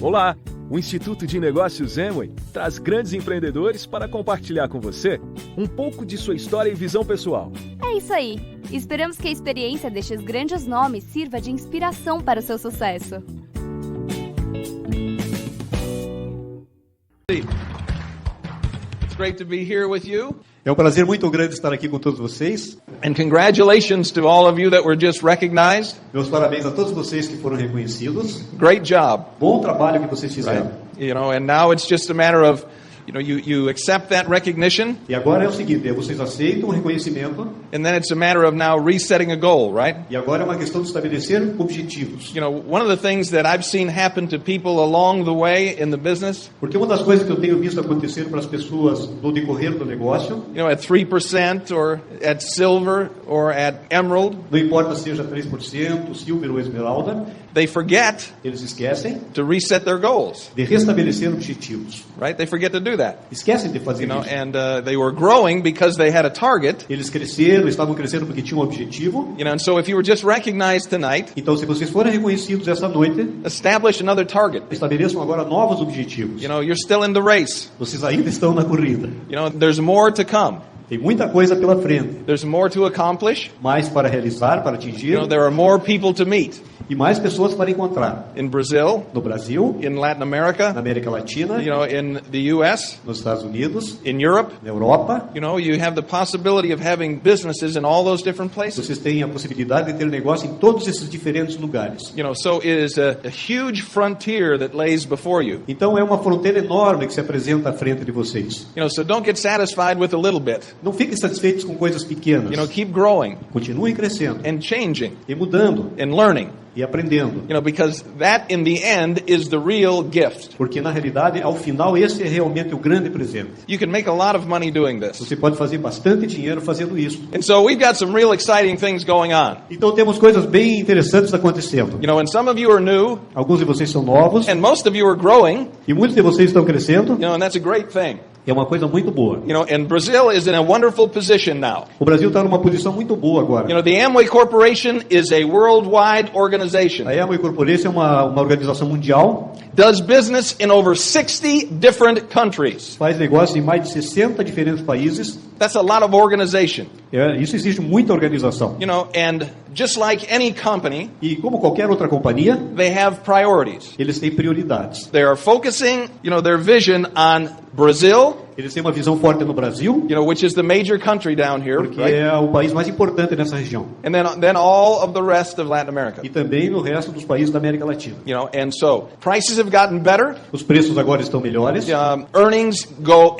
Olá! O Instituto de Negócios Amway traz grandes empreendedores para compartilhar com você um pouco de sua história e visão pessoal. É isso aí! Esperamos que a experiência destes grandes nomes sirva de inspiração para o seu sucesso. It's great to be here with you. É um prazer muito grande estar aqui com todos vocês. And congratulations to all of you that were just recognized. Meus parabéns a todos vocês que foram reconhecidos. Great job. Bom trabalho que vocês fizeram. Right? And now it's just a matter of, you accept that recognition. E agora é o seguinte, vocês aceitam o reconhecimento. And then it's a matter of now resetting a goal, right? E agora é uma questão de estabelecer objetivos. One of the things that I've seen happen to people along the way in the business. Porque uma das coisas que eu tenho visto acontecer para as pessoas no decorrer do negócio, at 3% or at silver or at emerald, não importa seja 3%, silver ou esmeralda, they forget eles esquecem to reset their goals. De restabelecer objetivos. Right? They forget to do that. Esquecem de fazer isso. And they were growing because they had a target. Eles cresceram, estavam crescendo porque tinham um objetivo. And so if you were just recognized tonight, então se vocês forem reconhecidos essa noite, establish another target. Estabeleçam agora novos objetivos. You're still in the race. Vocês ainda estão na corrida. There's more to come. Tem muita coisa pela frente. There's more to accomplish. Mais para realizar, para atingir. There are more people to meet. E mais pessoas para encontrar. In Brazil, no Brasil, in Latin America, na América Latina, in the US, nos Estados Unidos, in Europe, na Europa, you have the possibility of having businesses in all those different places. Vocês têm a possibilidade de ter negócio em todos esses diferentes lugares. So it is a huge frontier that lays before you. Então é uma fronteira enorme que se apresenta à frente de vocês. So don't get satisfied with a little bit. Não fiquem satisfeitos com coisas pequenas. Keep growing. Continuem crescendo. And changing. E mudando. And learning. E aprendendo. Because that in the end is the real gift. Porque na realidade, ao final, esse é realmente o grande presente. You can make a lot of money doing this. Você pode fazer bastante dinheiro fazendo isso. And so we've got some real exciting things going on. Então temos coisas bem interessantes acontecendo. And some of you are new. Alguns de vocês são novos. And most of you are growing. E muitos de vocês estão crescendo. And that's a great thing. É uma coisa muito boa. And Brazil is in a wonderful position now. O Brasil está numa posição muito boa agora. The Amway Corporation is a worldwide organization. A Amway Corporation é uma organização mundial. Does business in over 60 different countries. Faz negócio em mais de 60 diferentes países. That's a lot of organization. Isso exige muita organização. And just like any company, e como qualquer outra companhia, they have priorities. Eles têm prioridades. They are focusing, their vision on Brazil. Eles têm uma visão forte no Brasil, which is the major country down here, porque é o país mais importante nessa região. And then all of the rest of Latin America. E também no resto dos países da América Latina. And so prices have gotten better. Os preços agora estão melhores. Earnings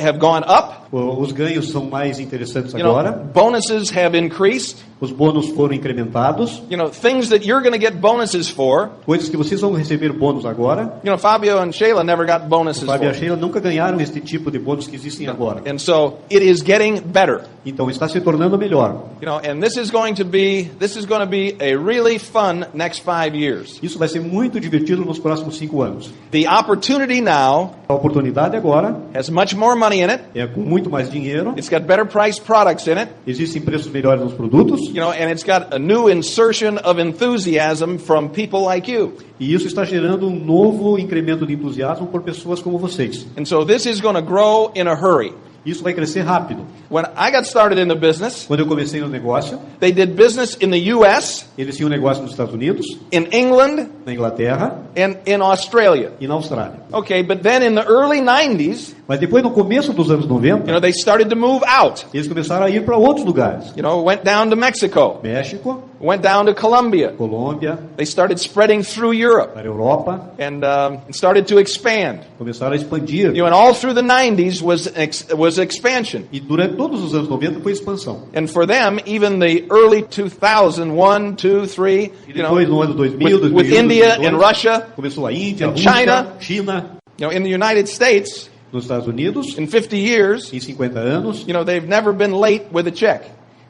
have gone up. Os ganhos são mais interessantes agora. Bonuses have increased. Os bônus foram incrementados. Things that you're going to get bonuses for. Coisas que vocês vão receber bônus agora. Fabio and Sheila never got bonuses for. Fabio e Sheila nunca ganharam este tipo de bônus que existem agora. And so it is getting better. Então está se tornando melhor. And this is going to be a really fun next 5 years. Isso vai ser muito divertido nos próximos 5 anos. The opportunity now. A oportunidade agora. Has much more money in it. É com muito mais dinheiro. It's got better priced products in it. Existem preços melhores nos produtos. And it's got a new insertion of enthusiasm from people like you. E isso está gerando um novo incremento de entusiasmo por pessoas como vocês. And so this is going to grow in a hurry. Isso vai crescer rápido. When I got started in the business, quando eu comecei no negócio, they did business in the US, eles tinham negócio nos Estados Unidos, in England, na Inglaterra, and in Australia. E na Austrália. Okay, but then in the early 90s, mas depois no começo dos anos 90, they started to move out. Eles começaram a ir para outros lugares. Went down to Mexico. México. Went down to Colombia. Colômbia. They started spreading through Europe. Para a Europa. And started to expand. Começaram a expandir. And all through the 90s was expansion. E durante todos os anos 90 foi expansão. And for them, even the early 2001, 2, 3, e depois no ano 2000, with India and Russia, começou a Índia, Rússia, China. In the United States, nos Estados Unidos, in 50 years, em 50 anos, they've never been late with a check.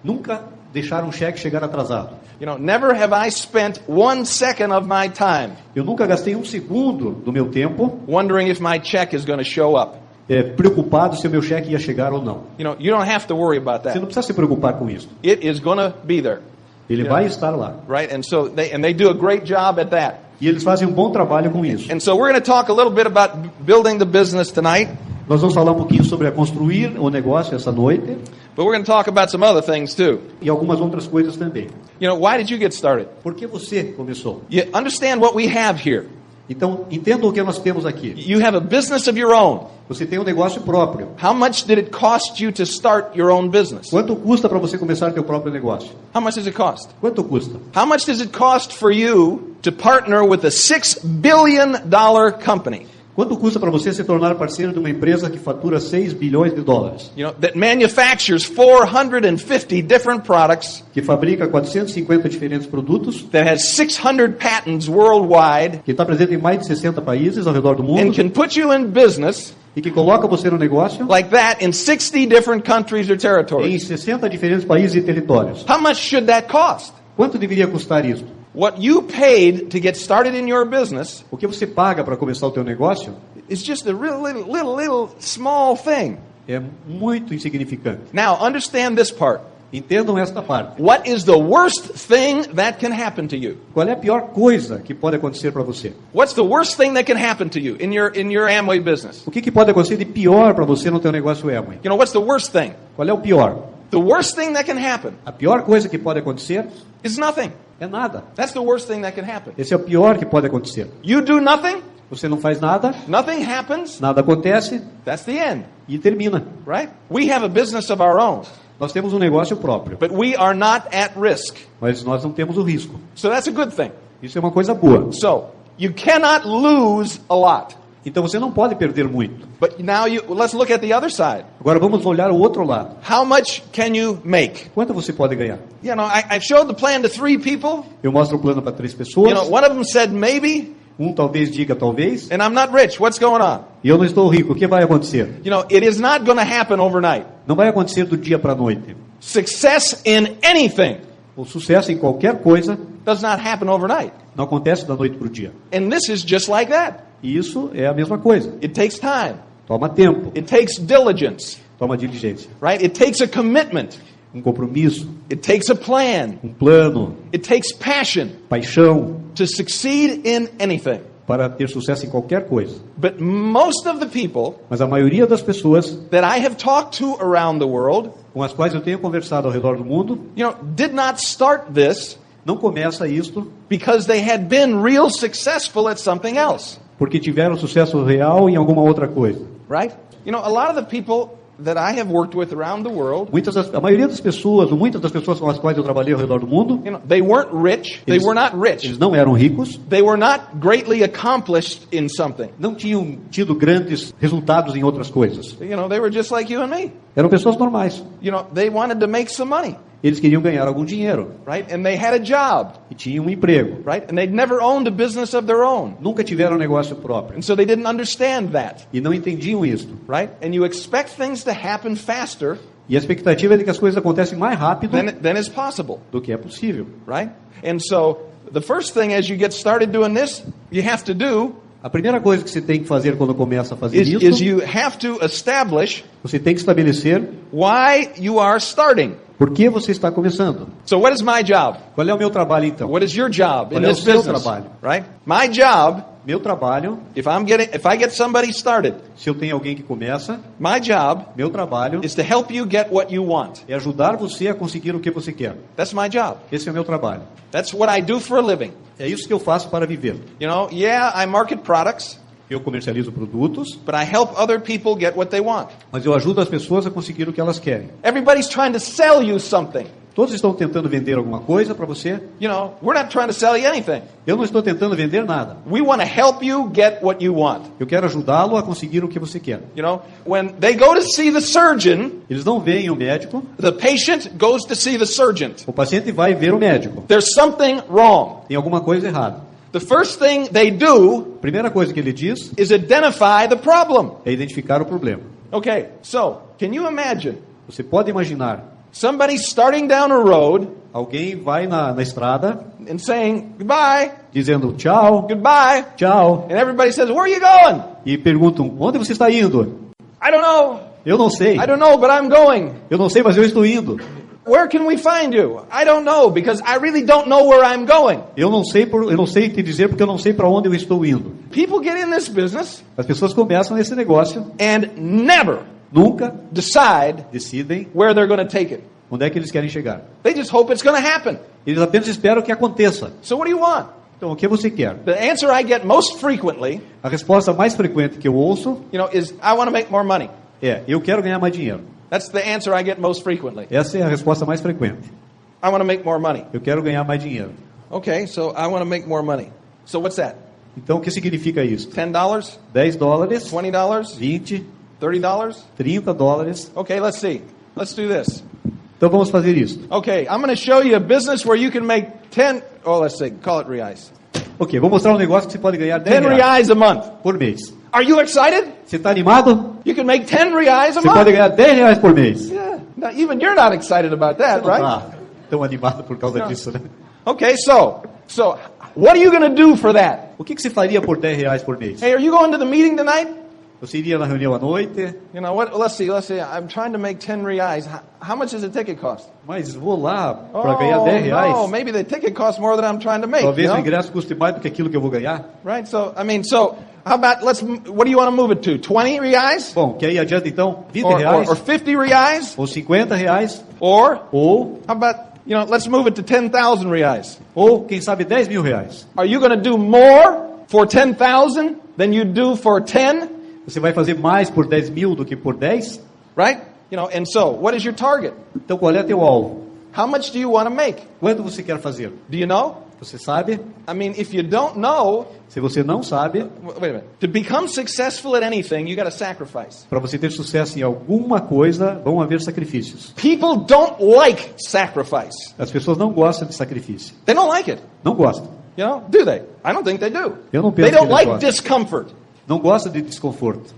Nunca deixaram um cheque chegar atrasado. Never have I spent 1 second of my time. Eu nunca gastei um segundo do meu tempo wondering if my check is going to show up. Preocupado se o meu cheque ia chegar ou não. You don't have to worry about that. Você não precisa se preocupar com isso. It is going to be there. Ele vai estar lá. Right? And so they do a great job at that. E eles fazem um bom trabalho com isso. And so we're going to talk a little bit about building the business tonight, Nós vamos falar um pouquinho sobre a construir o negócio essa noite but we're going to talk about some other things too. e algumas outras coisas também. You know, why did you get started? Por que você começou? You understand what we have here. Então, entenda o que nós temos aqui. You have a business of your own. Você tem um negócio próprio. How much did it cost you to start your own business? Quanto custa para você começar teu próprio negócio? How much does it cost? Quanto custa? How much does it cost for you to partner with a $6 billion company? Quanto custa para você se tornar parceiro de uma empresa que fatura 6 bilhões de dólares? You know, that manufactures 450 different products, Que fabrica 450 diferentes produtos, that has 600 patents worldwide, que está presente em mais de 60 países ao redor do and mundo can put you in business e que coloca você no negócio like that in 60 different countries or em territories. 60 diferentes países e territórios. How much should that cost? Quanto deveria custar isso? What you paid to get started in your business O que você paga para começar o teu negócio is just a real little small thing. é muito insignificante. Now, understand this part. Entendam esta parte. What is the worst thing that can happen to you? Qual é a pior coisa que pode acontecer para você? What's the worst thing that can happen to you in your Amway business? O que pode acontecer de pior para você no teu negócio Amway? You know, what's the worst thing? Qual é o pior? The worst thing that can happen A pior coisa que pode acontecer is nothing. é nada. That's the worst thing that can happen. Esse é o pior que pode acontecer. You do nothing, Você não faz nada, nothing happens, nada acontece that's the end, e termina. right? We have a business of our own, Nós temos um negócio próprio, but we are not at risk. mas nós não temos o risco. So that's a good thing. Isso é uma coisa boa. So, you cannot lose a lot. Então você não pode perder muito. But now let's look at the other side. Agora vamos olhar o outro lado. How much can you make? Quanto você pode ganhar? You know, I showed the plan to 3 people. Eu mostro o plano para 3 You pessoas. know, one of them said maybe, Um talvez diga talvez. and I'm not rich. What's going on? E eu não estou rico. O que vai acontecer? You know, it is not going to happen overnight. Não vai acontecer do dia para a noite. Success in anything O sucesso em qualquer coisa does not happen overnight. não acontece da noite para o dia. And this is just like that. E isso é a mesma coisa. It takes time. Toma tempo, It takes diligence, toma diligência, right? It takes a commitment. um compromisso, It takes a plan. um plano, It takes passion paixão to succeed in anything. para ter sucesso em qualquer coisa. But most of the people Mas a maioria das pessoas that I have talked to around the world, com as quais eu tenho conversado ao redor do mundo you know, did not start this não começa isto because they had been real successful at something else, porque tiveram sucesso real em alguma outra coisa. right? You know, a lot of the people that I have worked with around the world, A maioria das pessoas, ou muitas das pessoas com as quais eu trabalhei ao redor do mundo, you know, they weren't rich. They were not rich. eles não eram ricos, They were not greatly accomplished in something. não tinham tido grandes resultados em outras coisas. You know, they were just like you and me. Eram pessoas normais. You know, they wanted to make some money, Eles queriam ganhar algum dinheiro right? And they had a job, e tinham um emprego. right? And they'd never owned a business of their own. Nunca tiveram um negócio próprio And so they didn't understand that, e não entendiam isto. right? And you expect things to happen faster E a expectativa é de que as coisas acontecem mais rápido than is possible, do que é possível. right? And so the first thing as you get started doing this, you have to do A primeira coisa que você tem que fazer quando começa a fazer is isso, you have to establish você tem que estabelecer why you are starting. por que você está começando. So what is my job? Qual é o meu trabalho então? What is your job in Qual é o this seu business? trabalho? Right? My job, Meu trabalho, if I get somebody started, se eu tenho alguém que começa, my job meu trabalho is to help you get what you want. é ajudar você a conseguir o que você quer. That's my job. Esse é o meu trabalho. That's what I do for a living. É isso que eu faço para viver. You know, yeah, I market products, Eu comercializo produtos, but I help other people get what they want. mas eu ajudo as pessoas a conseguir o que elas querem. Everybody's trying to sell you something. Todos estão tentando vender alguma coisa para você. You know, we're not trying to sell you anything. Eu não estou tentando vender nada. We want to help you get what you want. Eu quero ajudá-lo a conseguir o que você quer. You know, when they go to see the surgeon, Eles não veem o médico, the patient goes to see the surgeon. o paciente vai ver o médico. There's something wrong. Tem alguma coisa errada. The first thing they do A primeira coisa que ele diz is identify the problem. é identificar o problema. Okay, so can you imagine Você pode imaginar, somebody starting down a road alguém vai na estrada and saying goodbye, dizendo tchau, goodbye, tchau, and everybody says, where are you going? e perguntam, onde você está indo? I don't know. Eu não sei. I don't know, but I'm going. Eu não sei, mas eu estou indo. Where can we find you? I don't know, because I really don't know where I'm going. Eu não sei te dizer porque eu não sei para onde eu estou indo. People get in this business As pessoas começam nesse negócio, and never nunca decidem where they're going to take it. onde é que eles querem chegar. They just hope it's going to happen. Eles apenas esperam que aconteça. So what do you want? Então, o que você quer? The answer I get most frequently, A resposta mais frequente que eu ouço is I want to make more money. é: eu quero ganhar mais dinheiro. That's the answer I get most frequently. Essa é a resposta mais frequente. I want to make more money. Eu quero ganhar mais dinheiro. Okay, so I want to make more money. So what's that? Então, o que significa isso? $10? $10, $20? $20, $30? $30. Okay, let's see. Let's do this. Então, vamos fazer isso. Okay, I'm going to show you a business where you can make 10, let's see, call it reais. Ok, vou mostrar um negócio que você pode ganhar 10 R$10 reais a month. por mês. Are you excited? Você está animado? You can make 10 reais a Você pode month. ganhar R$10 por mês. Yeah. Now, even you're not excited about that, Não right? tá tão animado por causa disso, né? Okay, so what are you going to do for that? O que você faria por R$10 por mês? Hey, are you going to the meeting tonight? Você iria na reunião à noite? You know what? Let's see. I'm trying to make 10 reais. How much does the ticket cost? Mas vou lá para ganhar R$10. No, maybe the ticket costs more than I'm trying to make. Talvez you o know? ingresso custe mais do que aquilo que eu vou ganhar. Right? So how about what do you want to move it to? 20 reais? Bom, quer ir adiante então? Or R$20? 50 reais? Ou R$50? Or Ou, how about, let's move it to 10,000 reais? ou quem sabe R$10.000? Are you going to do more for 10,000 than you do for 10? Você vai fazer mais por 10.000 do que por 10? Right? And so, what is your target? Então qual é teu alvo? How much do you want to make? Quanto você quer fazer? Do you know? Você sabe? I mean, if you don't know, Se você não sabe, wait a minute. To become successful at anything, you got to sacrifice. para você ter sucesso em alguma coisa, vão haver sacrifícios. People don't like sacrifice. As pessoas não gostam de sacrifício. They don't like it. Não gostam. Do they? I don't think they do. Eu não penso They don't que eles like gostam. discomfort. Não gostam de desconforto.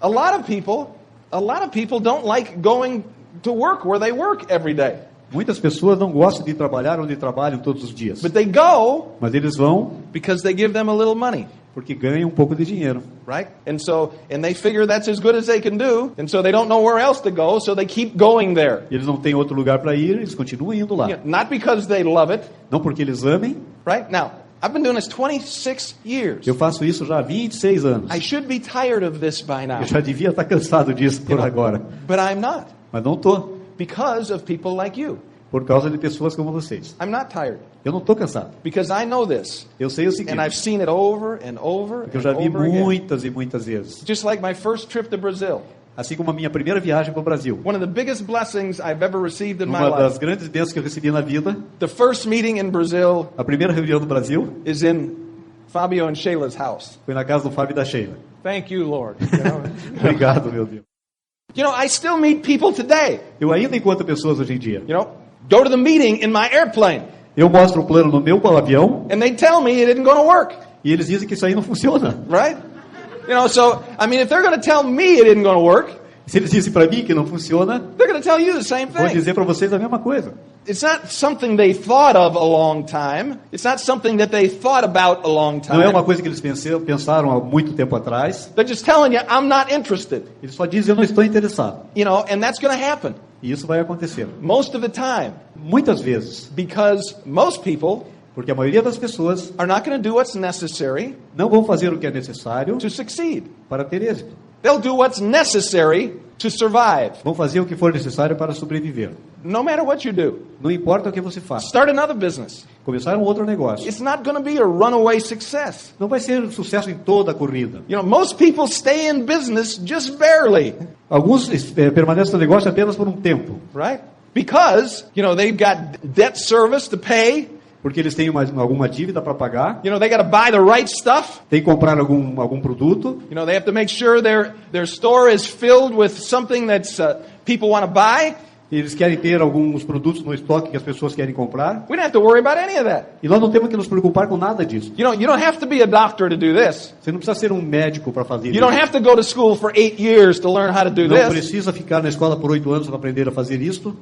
A lot of people don't like going to work where they work every day. Muitas pessoas não gostam de trabalhar onde trabalham todos os dias. But they go Mas eles vão because they give them a little money. porque ganham um pouco de dinheiro. Right? And they figure that's as good as they can do, and so they don't know where else to go, so they keep going there. E eles não têm outro lugar para ir, eles continuam indo lá. Not because they love it, Não porque eles amem. right? Now, I've been doing this 26 years. Eu faço isso já há 26 anos. I should be tired of this by now. Eu já devia estar cansado disso por agora. But I'm not, Mas não estou. because of people like you. Por causa de pessoas como vocês. I'm not tired, Eu não estou cansado. because I know this, Eu sei o seguinte. and I've seen it over and over Porque eu and já vi over again. muitas e muitas vezes. Just like my first trip to Brazil. Assim como a minha primeira viagem para o Brasil. One of the biggest blessings I've ever received in my Uma das life. grandes bênçãos que eu recebi na vida, The first meeting in Brazil a primeira reunião do Brasil, is in Fabio and Shayla's house. foi na casa do Fábio e da Sheila. Thank you, Lord. Obrigado, meu Deus. I still meet people today. Eu ainda encontro pessoas hoje em dia. Go to the meeting in my airplane, Eu mostro o plano no meu avião and they tell me it isn't going to work. e eles dizem que isso aí não funciona. Right? If they're going to tell me it isn't going to work, Se eles dizem para mim que não funciona, they're going to tell you the same vou thing. dizer para vocês a mesma coisa. It's not something they thought of a long time. It's not something that they thought about a long Não é uma time. coisa que eles pensaram há muito tempo atrás. They're just telling you, I'm not interested. Eles só dizem, eu não estou interessado. And that's going to happen E isso vai acontecer. most of the time, Muitas vezes. because most people Porque a maioria das pessoas are not going to do what's necessary não vão fazer o que é necessário to succeed. para ter êxito. They'll do what's necessary to survive, Vão fazer o que for necessário para sobreviver. no matter what you do. Não importa o que você faça. Start another business. Começar um outro negócio. It's not going to be a runaway success. Não vai ser um sucesso em toda a corrida. Most people stay in business just barely, Alguns permanecem no negócio apenas por um tempo. right? Because, they've got debt service to pay. Porque eles têm alguma dívida para pagar. They got to buy the right stuff. Tem que comprar algum produto. They have to make sure their store is filled with something that's people want to buy. Eles querem ter alguns produtos no estoque que as pessoas querem comprar. We don't have to worry about any of that. E nós não temos que nos preocupar com nada disso. You don't have to be a doctor to do this. Você não precisa ser um médico para fazer You isso. don't have to go to school for 8 years to learn how to do Não this. precisa ficar na escola por 8 anos para aprender a fazer isto.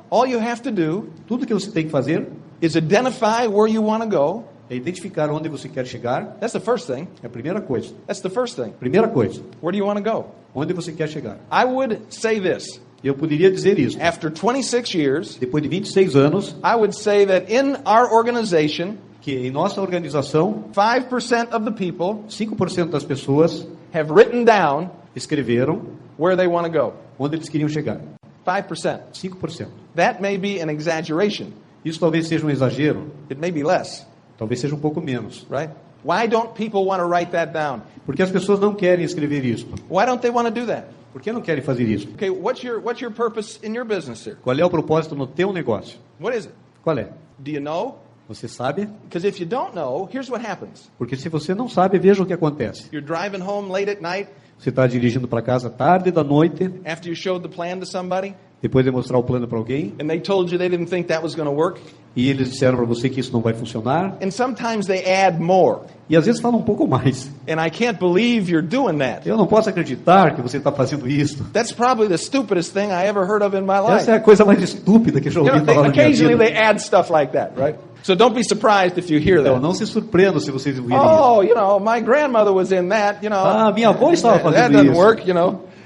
All you have to do Tudo que você tem que fazer is identify where you want to go. é identificar onde você quer chegar. That's the first thing. É a primeira coisa. That's the first thing. Primeira coisa. Where do you want to go? Onde você quer chegar. I would say this. Eu poderia dizer isso. After 26 years, Depois de 26 anos, I would say that in our organization, que em nossa organização, 5% of the people 5% das pessoas have written down escreveram where they want to go. onde eles queriam chegar. 5%. 5%. That may be an exaggeration. Isso talvez seja um exagero, It may be less, talvez seja um pouco menos. right? Why don't people want to write that down? Porque as pessoas não querem escrever isso. Why don't they want to do that? Por que não querem fazer isso? Okay, what's your purpose in your business here? Qual é o propósito no teu negócio? What is it? Qual é? Do you know? Você sabe? Because if you don't know, here's what happens. Porque se você não sabe, veja o que acontece. You're driving home late at night Você está dirigindo para casa tarde da noite, after you showed the plan to somebody, depois de mostrar o plano para alguém, and they told you they didn't think that was going to work. e eles disseram para você que isso não vai funcionar. And sometimes they add more. E às vezes falam um pouco mais. And I can't believe you're doing that. Eu não posso acreditar que você está fazendo isso. That's probably the stupidest thing I ever heard of in my life. Essa é a coisa mais estúpida que eu já ouvi falar na minha Occasionally vida. they add stuff like that, right? So don't be surprised if you hear Então, that. não se surpreendam se vocês ouvirem isso. Oh, my grandmother was in that, Ah, minha avó estava That fazendo doesn't isso. work,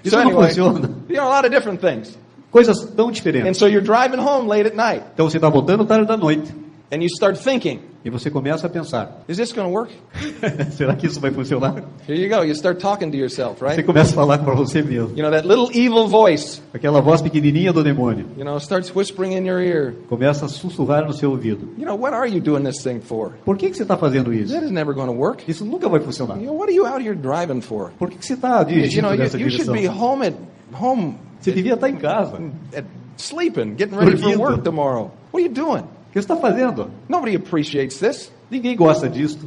Isso So não anyway, funciona. a lot of different things. Coisas tão And diferentes. so you're driving home late at night, Então você está voltando tarde da noite and you start thinking, e você começa a pensar: is this going to work? será que isso vai funcionar? Here you go. You start talking to yourself, Você right? começa a falar para você mesmo. That little evil voice, Aquela voz pequenininha do demônio starts whispering in your ear. começa a sussurrar no seu ouvido. What are you doing this thing for? Por que você está fazendo isso? That is never going to work. Isso nunca vai funcionar. What are you out here driving for? Por que você está dirigindo nessa You should direção? be home Você devia estar em casa. sleeping, getting ready for Dormindo. work tomorrow. What are you doing? O que você está fazendo? Nobody appreciates this. Ninguém gosta disso.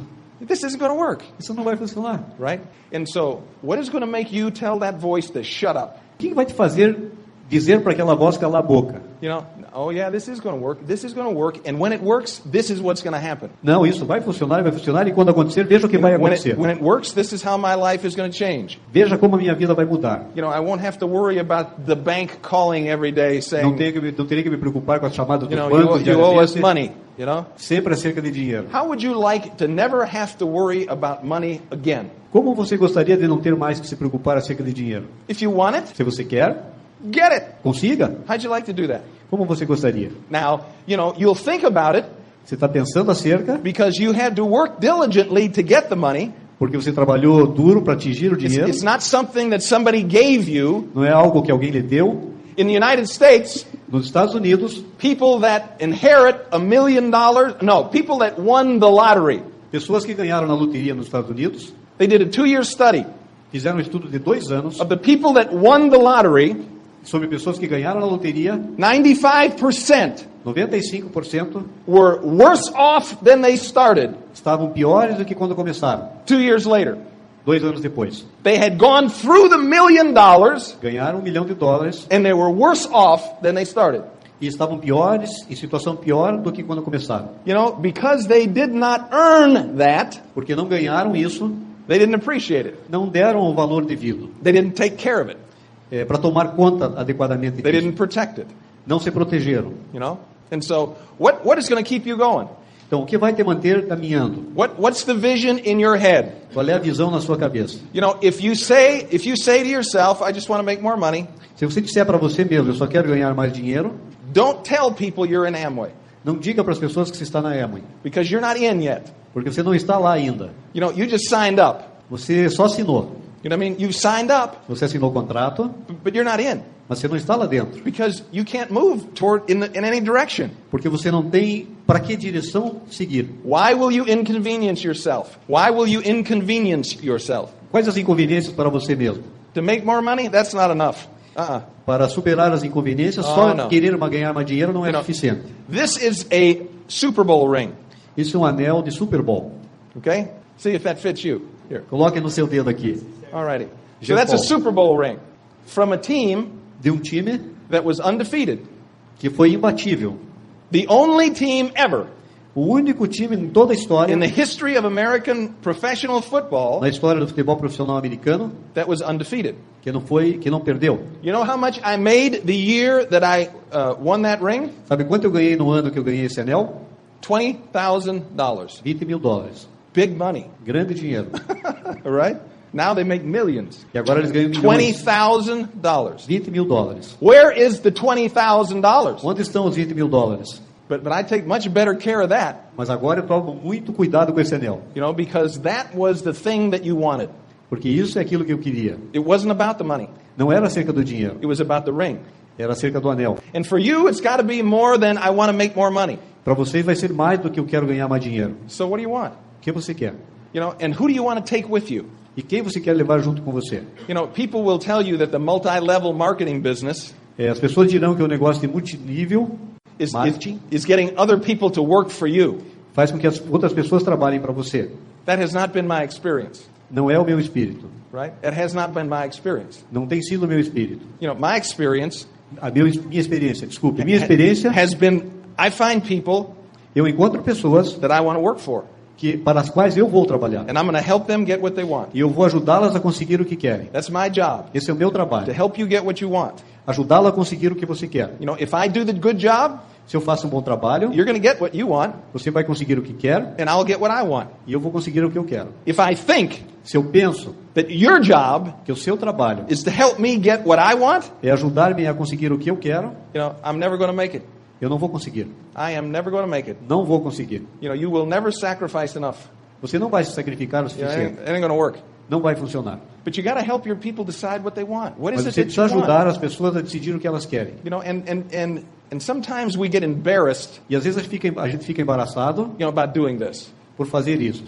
This isn't going to work, Isso não vai funcionar. right? And so, what is going to make you tell that voice to shut up? O que vai te fazer dizer para aquela voz calar a boca? Oh yeah, this is going to work. This is going to work. And when it works, this is what's going to happen. Não, isso vai funcionar, e quando acontecer, veja o que vai acontecer. When it works, this is how my life is going to change. Veja como a minha vida vai mudar. I won't have to worry about the bank calling every day Não saying, teria que me preocupar com as chamadas dos you bancos owe us diariamente, money, sempre acerca de dinheiro. How would you like to never have to worry about money again? Como você gostaria de não ter mais que se preocupar acerca de dinheiro? If you want it, Se você quer, get it. consiga. How'd you like to do that? Como você gostaria? Now, you'll think about it Você está pensando acerca, because you had to work diligently to get the money. porque você trabalhou duro para atingir o dinheiro. It's not something that somebody gave you. Não é algo que alguém lhe deu. In the United States, Nos Estados Unidos, people that inherit people that won the lottery, pessoas que ganharam na loteria nos Estados Unidos they did a 2-year study fizeram um estudo de 2 anos of the people that won the lottery. sobre pessoas que ganharam na loteria. 95% 95% were worse off than they started estavam piores do que quando começaram. 2 years later. 2 anos depois, They had gone through the $1 million ganharam $1 milhão and they were worse off than they started. e estavam piores, em situação pior do que quando começaram. Because they did not earn that, Porque não ganharam isso, they didn't appreciate it. não deram o valor devido. They didn't take care of it. Para tomar conta adequadamente They disso. didn't protect it. Não se protegeram. And so, what is going to keep you going? Então, o que vai te manter caminhando? What's the vision in your head? Qual é a visão na sua cabeça? If you say to yourself, I just want to make more money, Se você disser para você mesmo, eu só quero ganhar mais dinheiro, don't tell people you're in Amway, não diga para as pessoas que você está na Amway, because you're not in yet. porque você não está lá ainda. You just signed up. Você só assinou. You know what I mean? You've signed up, Você assinou o contrato, but you're not in, mas você não está lá dentro. because you can't move in any direction. Porque você não tem para que direção seguir. Why will you inconvenience yourself? Why will you inconvenience yourself? Quais as inconveniências para você mesmo? To make more money? That's not enough. Para superar as inconveniências, só não. querer ganhar mais dinheiro não é suficiente. This is a Super Bowl ring. Isso é um anel de Super Bowl. Okay? See if that fits you. Here. Coloque no seu dedo aqui. Alrighty. So Just that's a Paul. Super Bowl ring from a team De um time that was undefeated. que foi imbatível. The only team ever O único time em toda a história, in the history of American professional football na história do futebol profissional americano, that was undefeated. que não perdeu. You know how much I made the year that I won that ring? Sabe quanto eu ganhei no ano que eu ganhei esse anel? $20,000. $20 mil. Big money. Grande dinheiro. All right? Now they make millions. E agora eles ganham milhões. $20,000. $20.000. Where is the $20,000? Onde estão os $20.000? But I take much better care of that. Mas agora eu tomo muito cuidado com esse anel. Because that was the thing that you wanted. Porque isso é aquilo que eu queria. It wasn't about the money. Não era acerca do dinheiro. It was about the ring. Era acerca do anel. And for you, it's got to be more than I want to make more money. Para vocês vai ser mais do que eu quero ganhar mais dinheiro. So what do you want? O que você quer? And who do you want to take with you? E quem você quer levar junto com você? People will tell you that the multi-level marketing business As pessoas dirão que o negócio de multinível is getting other people to work for you. Faz com que as outras pessoas trabalhem para você. That has not been my experience. Não é o meu espírito. Right? It has not been my experience. Não tem sido o meu espírito. My experience. Minha experiência, desculpe. Minha experiência has been. I find people. Eu encontro pessoas that I want to work for. Para as quais eu vou trabalhar. And I'm going to help them get what they want. E eu vou ajudá-las a conseguir o que querem. That's my job. Esse é o meu trabalho. To help you get what you want. Ajudá-la a conseguir o que você quer. If I do the good job, se eu faço um bom trabalho, you're going to get what you want. Você vai conseguir o que quer. And I'll get what I want. E eu vou conseguir o que eu quero. If I think se eu penso that your job que o seu trabalho is to help me get what I want, é ajudar-me a conseguir o que eu quero, I'm never going to make it. Eu não vou conseguir. I am never going to make it. Não vou conseguir. You will never sacrifice enough. Você não vai se sacrificar o suficiente. It ain't going to work. Não vai funcionar. But you got to help your people decide what they want. What is Mas it você that you precisa ajudar want? as pessoas a decidir o que elas querem. And sometimes we get embarrassed. E às vezes a gente fica embaraçado. About doing this. Por fazer isso.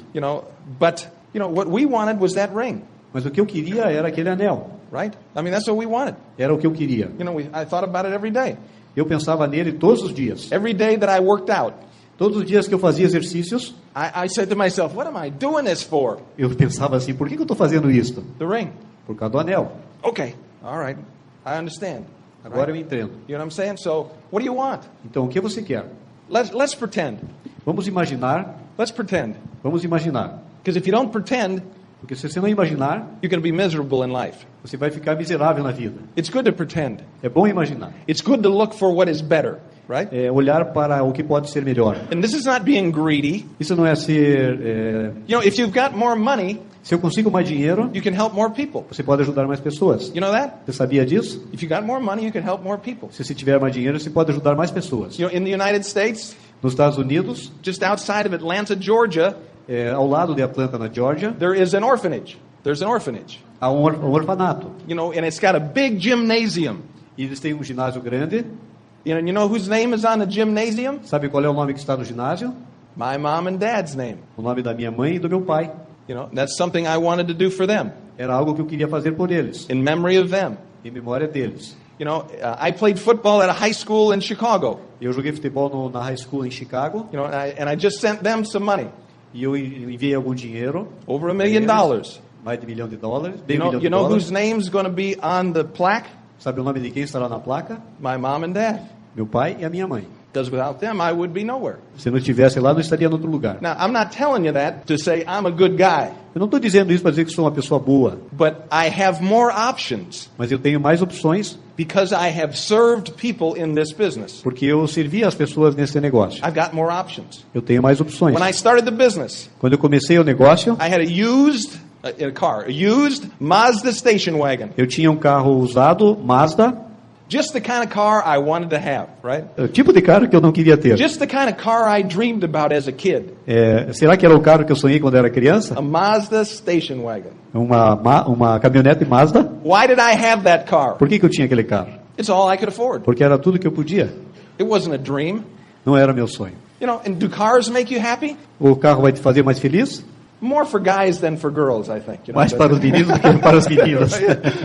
But what we wanted was that ring. Mas o que eu queria era aquele anel. Right? I mean, that's what we wanted. Era o que eu queria. I thought about it every day. Eu pensava nele todos os dias. Every day that I worked out. Todos os dias que eu fazia exercícios, I said to myself, what am I doing this for? Eu pensava assim, por que eu estou fazendo isso? The ring. Por causa do anel. Okay, all right, I understand. Agora eu entendo. You know what I'm saying? So, what do you want? Então, o que você quer? Let's pretend. Vamos imaginar. Let's pretend. Vamos imaginar. Because if you don't pretend, porque se você não imaginar, you're going to be miserable in life. Você vai ficar miserável na vida. It's good to pretend. É bom imaginar. It's good to look for what is better, right? É olhar para o que pode ser melhor. And this is not being greedy. Isso não é ser. If you've got more money, se eu consigo mais dinheiro, you can help more people. Você pode ajudar mais pessoas. You know that? Você sabia disso? If you got more money, you can help more people. Se você tiver mais dinheiro, você pode ajudar mais pessoas. In the United States, nos Estados Unidos, just outside of Atlanta, Georgia, ao lado de Atlanta, na Georgia, there is an orphanage. There's an orphanage. Há um orfanato. And it's got a big gymnasium. E eles têm um ginásio grande. You know whose name is on the gymnasium? Sabe qual é o nome que está no ginásio? My mom and dad's name. O nome da minha mãe e do meu pai. That's something I wanted to do for them. Era algo que eu queria fazer por eles. In memory of them. Em memória deles. I played football at a high school in Chicago. Eu joguei futebol na high school em Chicago. And I just sent them some money. E eu enviei algum dinheiro. Over $1 million. Mais de $1 milhão. You know whose name's going to be on the plaque? Sabe o nome de quem estará na placa? My mom and dad. Meu pai e a minha mãe. Because without them, I would be nowhere. Se não estivesse lá, não estaria em outro lugar. Now, I'm not telling you that to say I'm a good guy. Eu não estou dizendo isso para dizer que sou uma pessoa boa. But I have more options. Mas eu tenho mais opções. Because I have served people in this business. Porque eu servi as pessoas nesse negócio. I've got more options. Eu tenho mais opções. When I started the business, quando eu comecei o negócio, I had a used Mazda station wagon. Eu tinha um carro usado, Mazda. Just the kind of car I wanted to have, right? O tipo de carro que eu não queria ter. Just the kind of car I dreamed about as a kid. Será que era o carro que eu sonhei quando era criança? A Mazda station wagon. Uma caminhonete Mazda. Why did I have that car? Por que eu tinha aquele carro? It's all I could afford. Porque era tudo que eu podia. It wasn't a dream. Não era meu sonho. And do cars make you happy? O carro vai te fazer mais feliz? More for guys than for girls, I think. Mais para os meninos do que para as meninas.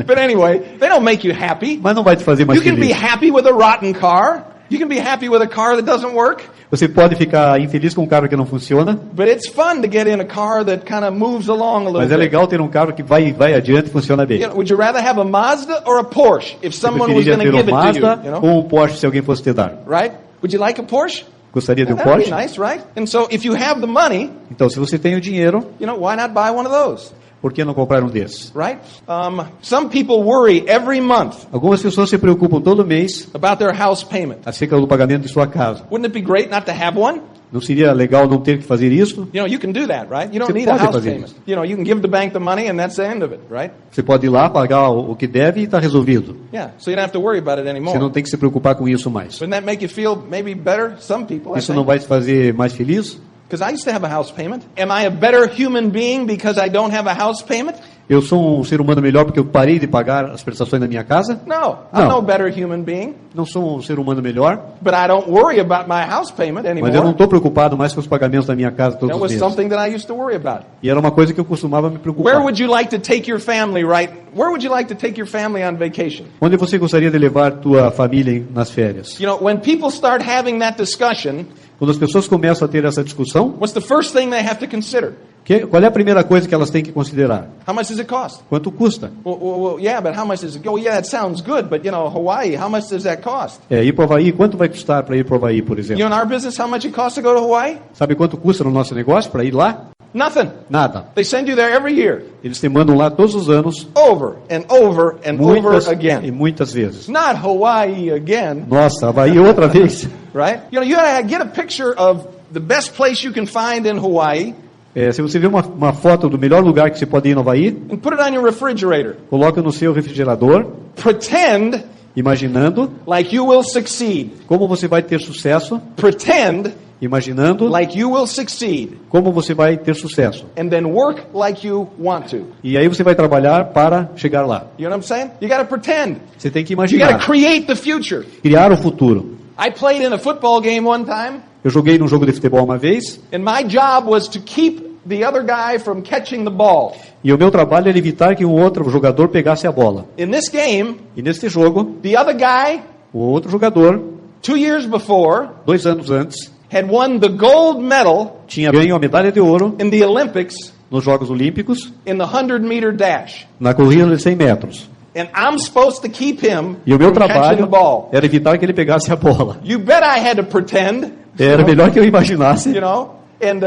But anyway, they don't make you happy. Mas não vai te fazer mais feliz. You can be happy with a rotten car. You can be happy with a car that doesn't work. Você pode ficar infeliz com um carro que não funciona. But it's fun to get in a car that kind of moves along a little bit. Mas é legal ter um carro que vai adiante e funciona bem. Would you rather have a Mazda or a Porsche if someone was going to give it to you? Ou um Porsche se alguém fosse te dar. Right? Would you like a Porsche? Gostaria de um Porsche? Porsche? Nice, right? And so if you have the money, então se você tem o dinheiro, why not buy one of those? Por que não comprar um desses? Right? Some people worry every month. Algumas pessoas se preocupam todo mês about their house payment. Acerca do pagamento de sua casa. Wouldn't it be great not to have one? Não seria legal não ter que fazer isso? You know, you can do that, right? You don't Você need a pode house fazer payment. isso. You know, you can give the bank the money and that's the end of it, right? Você pode ir lá, pagar o que deve e está resolvido. Yeah, so you don't have to worry about it Você não anymore. tem que se preocupar com isso mais. Wouldn't that make you feel maybe better? Some people, I Isso não think. vai te fazer mais feliz? Because I used to have a house payment. Am I a better human being because I don't have a house payment? Eu sou um ser humano melhor porque eu parei de pagar as prestações da minha casa? No, I'm Não. no better human being. Não sou um ser humano melhor, But I don't worry about my house payment mas eu não anymore. estou preocupado mais com os pagamentos da minha casa todos That os was meses. something that I used to worry about. E era uma coisa que eu costumava me Where preocupar. would you like to take your family, right? Where would you like to take your family on vacation? Onde você gostaria de levar tua família nas férias? You know, when people start having that discussion, Quando as pessoas começam a ter essa discussão, what's the first thing they have to consider? qual é a primeira coisa que elas têm que considerar? How much does it cost? Quanto custa? Well, yeah, but how much does it go? Yeah, that sounds good, but you know, Hawaii, how much does that cost? Ir para o Havaí, quanto vai custar para ir para o Havaí, por You exemplo? know, in our business, how much it costs to go to Hawaii? Sabe quanto custa no nosso negócio para ir lá? Nothing. Nada. They send you there every year, Eles te mandam lá todos os anos, over and over and muitas over e again. muitas vezes. Not Hawaii again, Nossa, Havaí outra vez. right? You know, you gotta get a picture of the best place you can find in Hawaii Se você vê uma foto do melhor lugar que você pode ir no Havaí, and put it on your refrigerator. coloca no seu refrigerador, Pretend imaginando like you will succeed. como você vai ter sucesso, Pretend imaginando like you will succeed. como você vai ter sucesso. And then work like you want to. E aí você vai trabalhar para chegar lá. You know what I'm saying? You gotta pretend. Você tem que You gotta imaginar, create the future. criar o futuro. I played in a football game one time, Eu joguei num jogo de futebol uma vez, and my job was to keep the other guy from catching the ball. e o meu trabalho era evitar que um outro jogador pegasse a bola. In this game, E neste jogo, the other guy, o outro jogador, 2 years before, 2 anos antes, had won the gold medal tinha ganho a medalha de ouro in the Olympics nos Jogos Olímpicos, in the 100-meter dash. na corrida de 100 metros. And I'm supposed to keep him E o meu from catching trabalho the ball. era evitar que ele pegasse a bola. You bet I had to pretend. Era melhor que eu imaginasse, You know, and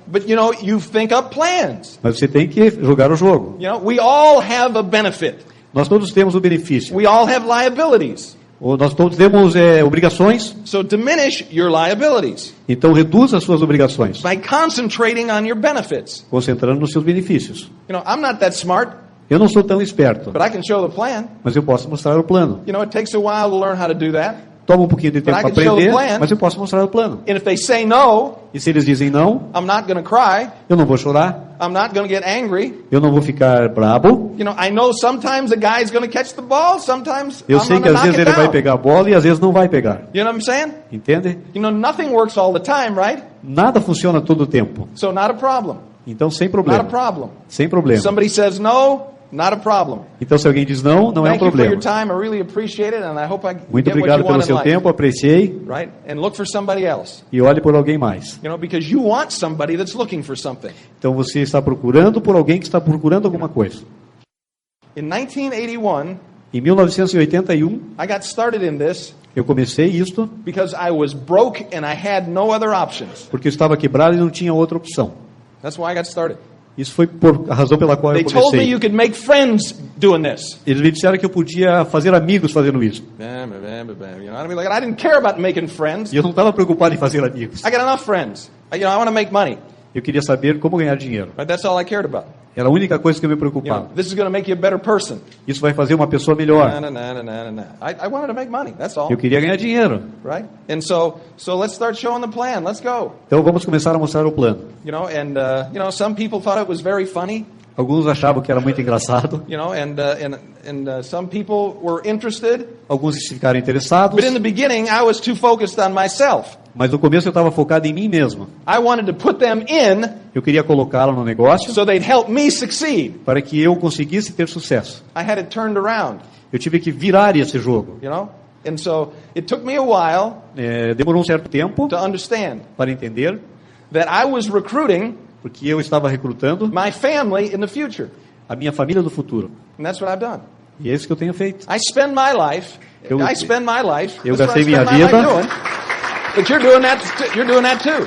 but you know, you think up plans. mas você tem que jogar o jogo. You know, we all have a benefit. Nós todos temos o benefício. We all have liabilities. Nós todos temos obrigações, So diminish your liabilities então reduza as suas obrigações, by concentrating on your benefits. concentrando nos seus benefícios. You know, I'm not that smart, Eu não sou tão esperto, but I can show the plan. mas eu posso mostrar o plano. You know, it takes a while to learn how to do that. Toma um pouquinho de tempo But I para can show the aprender, plan. mas eu posso mostrar o plano. And if they say no, E se eles dizem não, I'm not going to cry. eu não vou chorar, I'm not going to get angry. eu não vou ficar brabo. You know, I know sometimes a guy's going to catch the ball, sometimes Eu I'm sei going que to às knock vezes it ele vai down. pegar a bola e às vezes não vai pegar. You know what I'm saying? Entende? You know, nothing works all the time, right? Nada funciona todo o tempo. So not a problem. Então, sem Not a problema. problem. Sem problema. Somebody says no, not a problem. Então, se alguém diz não, não é um Thank you for your problema. time. I really appreciate it, and I hope I Muito get what obrigado you pelo want in seu life. tempo, apreciei. Right? And look for somebody else. E olhe por alguém mais. You know, because you want somebody that's looking for something. Então, você está procurando por alguém que está procurando alguma coisa. In 1981, Em 1981, I got started in this eu comecei isto because I was broke and I had no other options. porque eu estava quebrado e não tinha outra opção. That's why I got started. Isso foi por a razão pela qual They eu told me comecei. you could make friends doing this. Eles me disseram que eu podia fazer amigos fazendo isso. You know what I mean? Like, I didn't care about making friends. E eu não estava preocupado em fazer amigos. I got enough friends. I want to make money. Eu queria saber como ganhar dinheiro. Right? That's all I cared about. Era a única coisa que eu me You know, preocupava. this is going to make you a better person. Isso vai fazer uma pessoa melhor. I wanted to make money. That's all. Eu queria ganhar dinheiro. Right? And so let's start showing the plan. Let's go. Então vamos começar a mostrar o plano. You know, and you know, some people thought it was very funny. Alguns achavam que era muito engraçado. You know, and some people were interested. Alguns ficaram interessados. But in the beginning, I was too focused on myself. Mas no começo eu estava focado em mim mesmo. I wanted to put them in Eu queria colocá-lo no negócio so they'd help me succeed. para que eu conseguisse ter sucesso. I had it turned around. Eu tive que virar esse jogo. You know, and so it took me a while Demorou um certo tempo to understand para entender, that I was recruiting porque eu estava recrutando my family in the future, a minha família do futuro. and that's what I've done. E é isso que eu tenho feito. I spend my life. Eu That's what gastei I minha spend my life vida. doing. But you're doing that. You're doing that too.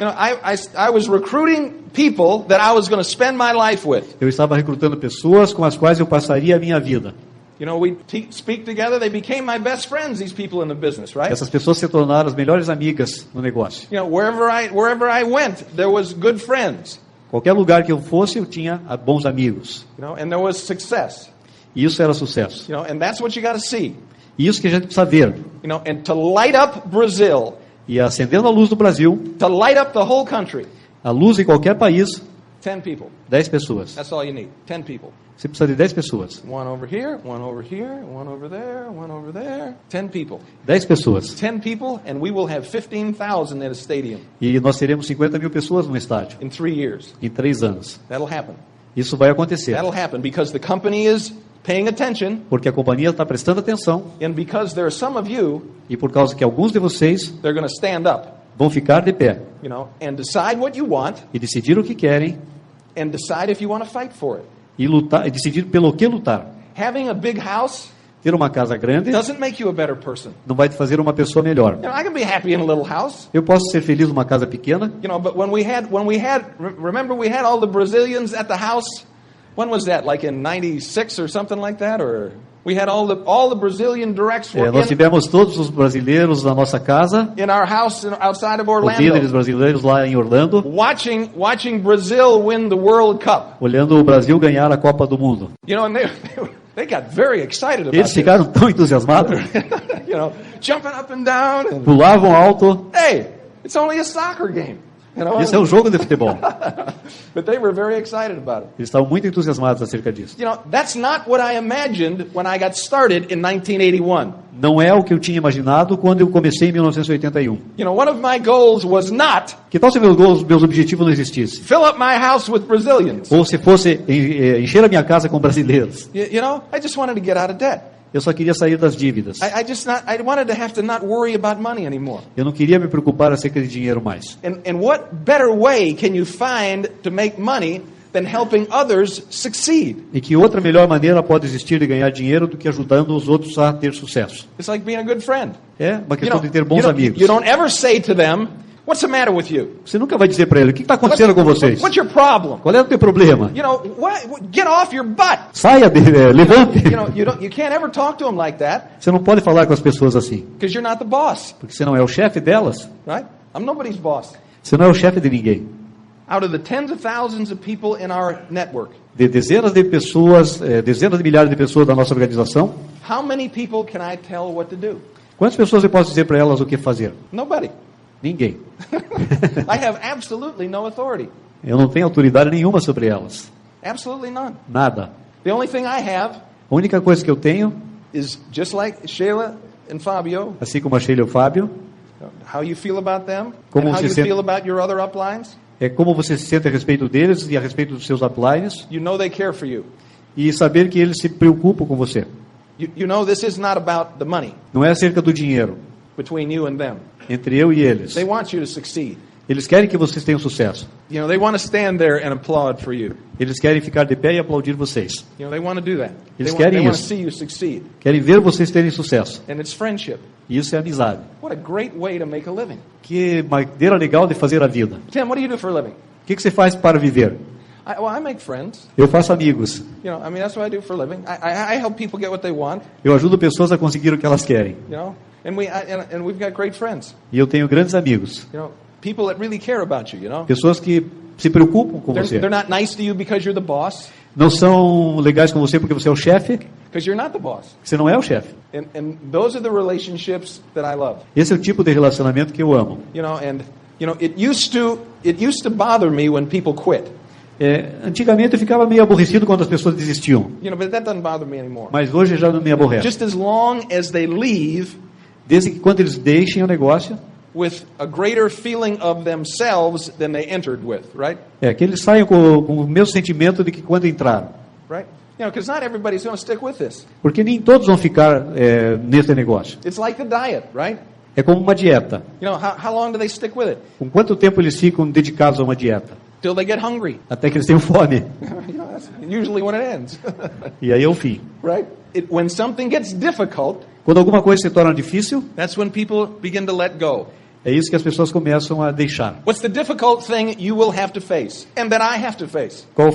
You know, I was recruiting people that I was going to spend my life with. Eu estava recrutando pessoas com as quais eu passaria a minha vida. You know, we speak together. They became my best friends, these people in the business, right? Essas pessoas se tornaram as melhores amigas no negócio. You know, wherever I went, there was good friends. Qualquer lugar que eu fosse, eu tinha bons amigos. You know, and there was success. E isso era sucesso. You know, and that's what you got to see. E isso que a gente precisa ver. You know, and to light up Brazil, E acendendo a luz do Brasil, to light up the whole country, a luz em qualquer país, 10 people. 10 pessoas. That's all you need. 10 people. Você precisa de 10 pessoas. One over here, one over here, one over there, one over there. 10 people. 10 pessoas. 10 people, and we will have 15,000 at a stadium E nós teremos 50 mil pessoas no estádio in 3 years. em 3 anos. That'll happen. Isso vai acontecer. That'll happen because the company is paying attention, Porque a companhia está prestando atenção and because there are some of you, e por causa que alguns de vocês they're going to stand up, vão ficar de pé you know, and decide what you want, e decidir o que querem and decide if you want to fight for it. e lutar e decidir pelo que lutar. Having a big house Ter uma casa grande doesn't make you a better person. não vai te fazer uma pessoa melhor. You know, I can be happy in a little house, Eu posso ser feliz numa casa pequena, you know, but when we had, remember we had all the Brazilians at the house. When was that? Like in '96 or something like that, or we had all the Brazilian directs were nós tivemos todos os brasileiros na nossa casa, in our house outside of os líderes Orlando, brasileiros lá em Orlando, watching Brazil win the World Cup. olhando o Brasil ganhar a Copa do Mundo. You know, and they got very excited about Eles this. ficaram tão entusiasmados, You know, jumping up and down. And, pulavam alto. hey, it's only a soccer game. You know, Esse é um jogo de futebol. but they were very excited about it. Eles estavam muito entusiasmados acerca disso. You know, that's not what I imagined when I got started in 1981. Não é o que eu tinha imaginado quando eu comecei em 1981. You know, one of my goals was not Que tal se meus objetivos não existissem? fill up my house with Brazilians. Ou se fosse encher a minha casa com brasileiros. You know, I just wanted to get out of debt. Eu só queria sair das dívidas. I wanted to have to not worry about money anymore. Eu não queria me preocupar acerca de dinheiro mais. And what better way can you find to make money than helping others succeed? E que outra melhor maneira pode existir de ganhar dinheiro do que ajudando os outros a ter sucesso? It's like being a good friend. É uma You questão de ter know, bons amigos. you don't ever say to them, "What's the matter with you? Você nunca vai dizer para ele, o que está acontecendo com vocês? What's your problem? Qual é o teu problema? You know, get off your butt." Saia dele, levante. You know, you can't ever talk to them like that Você não pode falar com as pessoas assim, because you're not the boss, porque você não é o chefe delas. right? I'm nobody's boss. Você não é o chefe de ninguém. Out of the tens of thousands of people in our network, De dezenas de pessoas, dezenas de milhares de pessoas da nossa organização, how many people can I tell what to do? quantas pessoas eu posso dizer para elas o que fazer? Nobody. Ninguém. I have absolutely no authority. Eu não tenho autoridade nenhuma sobre elas. Absolutely none. Nada. The only thing I have A única coisa que eu tenho, is just like Sheila and Fabio, assim como a Sheila e o Fábio, how you feel about them, Como and how você you sente- feel about your other uplines. é como você se sente a respeito deles e a respeito dos seus uplines, You know they care for you. e saber que eles se preocupam com você. You know this is not about the money Não é acerca do dinheiro, between you and them. entre eu e eles. They want you to succeed. Eles querem que vocês tenham sucesso. You know, they want to stand there and applaud for you. Eles querem ficar de pé e aplaudir vocês. You know, they want to do that. Eles They querem want to isso. see you succeed. Querem ver vocês terem sucesso. And it's friendship. E isso é amizade. What a great way to make a living. Que maneira legal de fazer a vida. Tim, what do you do for a living? O que você faz para viver? I make friends. Eu faço amigos. You know, I mean, that's what I do for a living. I help people get what they want, Eu ajudo pessoas a conseguir o que elas querem. you know, and we've got great friends. E eu tenho grandes amigos. You know, people that really care about you, you know. Pessoas que se preocupam com você. They're not nice to you because you're the boss, Não são legais com você porque você é o chefe. because you're not the boss. Você não é o chefe. And those are the relationships that I love. Esse é o tipo de relacionamento que eu amo. You know, and you know, it used to bother me when people quit. Antigamente eu ficava meio aborrecido quando as pessoas desistiam. You know, but that doesn't bother me anymore. Mas hoje já não me aborrece. Just as long as they leave Desde que quando eles deixem o negócio, with a greater feeling of themselves than they entered with, right? que eles saiam com o mesmo sentimento de que quando entraram. Right? You know, because not everybody's going to stick with this. Porque nem todos vão ficar nesse negócio. It's like the diet, right? É como uma dieta. You know, how long do they stick with it? Com quanto tempo eles ficam dedicados a uma dieta? Till they get hungry. Até que eles tenham fome. You know, that's usually when it ends. E aí é o fim. Right? When something gets difficult, Quando alguma coisa se torna difícil, that's when people begin to let go. é isso que as pessoas começam a deixar. What's the difficult thing you will have to face and that I have to face? Qual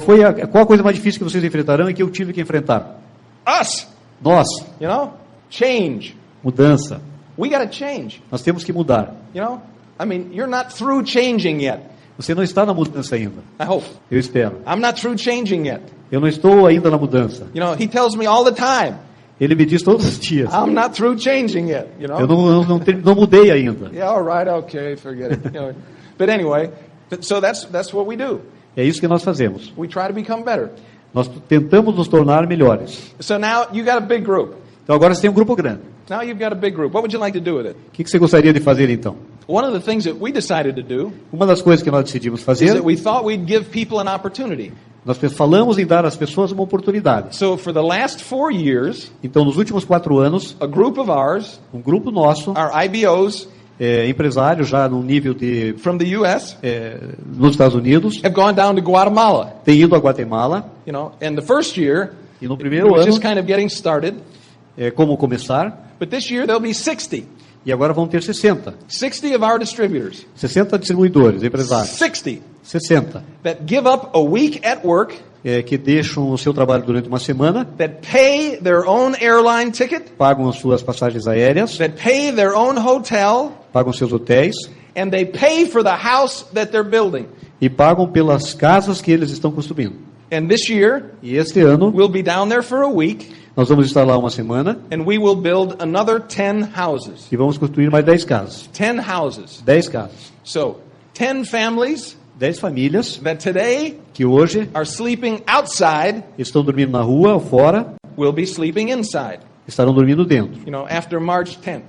a coisa mais difícil que vocês enfrentarão e que eu tive que enfrentar? Us. Nós, You know? Change. mudança. We got to change. Nós temos que mudar. You know? I mean, you're not through changing yet. Você não está na mudança ainda. I hope. Eu espero. I'm not through changing yet. Eu não estou ainda na mudança. You know, he tells me all the time, Ele me diz todos os dias. I'm not through changing yet, you know? Eu não mudei ainda. Yeah, all right, okay, forget it. You know, but anyway, so that's what we do. É isso que nós fazemos. We try to become better. Nós tentamos nos tornar melhores. So now you got a big group. Então agora você tem um grupo grande. Now you've got a big group. What would you like to do with it? O que você gostaria de fazer então? One of the things that we decided to do Uma das coisas que nós decidimos is fazer, that we thought we'd give people an opportunity. nós falamos em dar às pessoas uma oportunidade. So for the last 4 years, Então, nos últimos 4 anos, a group of ours, um grupo nosso, our IBOs empresário já no nível de from the U.S., nos Estados Unidos, have gone down to Guatemala. tem ido a Guatemala. You know, and the first year, E no it primeiro was ano, just kind of getting started. como começar. But this year there'll be 60. E agora vão ter 60. 60 of our distributors. 60 distribuidores, empresários. 60 60. that give up a week at work, Que deixam o seu trabalho durante uma semana, that pay their own airline ticket, pagam as suas passagens aéreas, that pay their own hotel, pagam seus hotéis and they pay for the house that they're building. e pagam pelas casas que eles estão construindo. And this year, E este ano, we'll be down there for a week, nós vamos estar lá uma semana and we will build another 10 houses. e vamos construir mais 10 casas. 10 houses. 10 casas. So, 10 families 10 famílias that today que hoje are sleeping outside estão dormindo na rua ou fora, will be sleeping inside, estarão dormindo dentro, you know, after March 10th,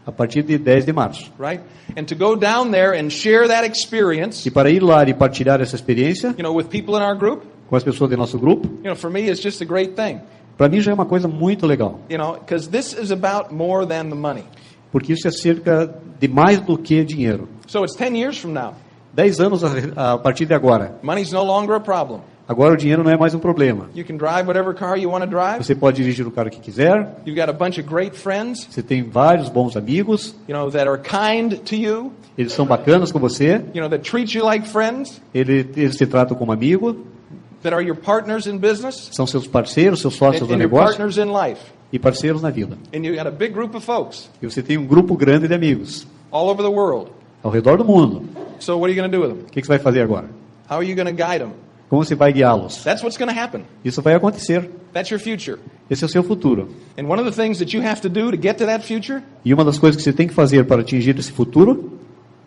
a partir de 10 de março. right? And to go down there and share that experience, E para ir lá e partilhar essa experiência you know, with people in our group, com as pessoas do nosso grupo, you know, for me, it's just a great thing, para mim já é uma coisa muito legal. you know, because this is about more than the money. Porque isso é cerca de mais do que dinheiro. So it's 10 years from now. 10 anos a partir de agora. Money's no longer a problem. Agora o dinheiro não é mais um problema. You can drive whatever car you want to drive. Você pode dirigir o carro que quiser. You've got a bunch of great friends, Você tem vários bons amigos. you know, that are kind to you, Eles são bacanas com você. you know, that treat you like friends, Eles te tratam como amigo. that are your partners in business São seus parceiros, seus sócios do and your negócio partners in life. e parceiros na vida. And you got a big group of folks E você tem um grupo grande de amigos all over the world. ao redor do mundo. So what are you going to do with them? O que você vai fazer agora? How are you going to guide them? Como você vai guiá-los? That's what's going to happen. Isso vai acontecer. That's your future. Esse é o seu futuro. And one of the things that you have to do to get to that future E uma das coisas que você tem que fazer para atingir esse futuro,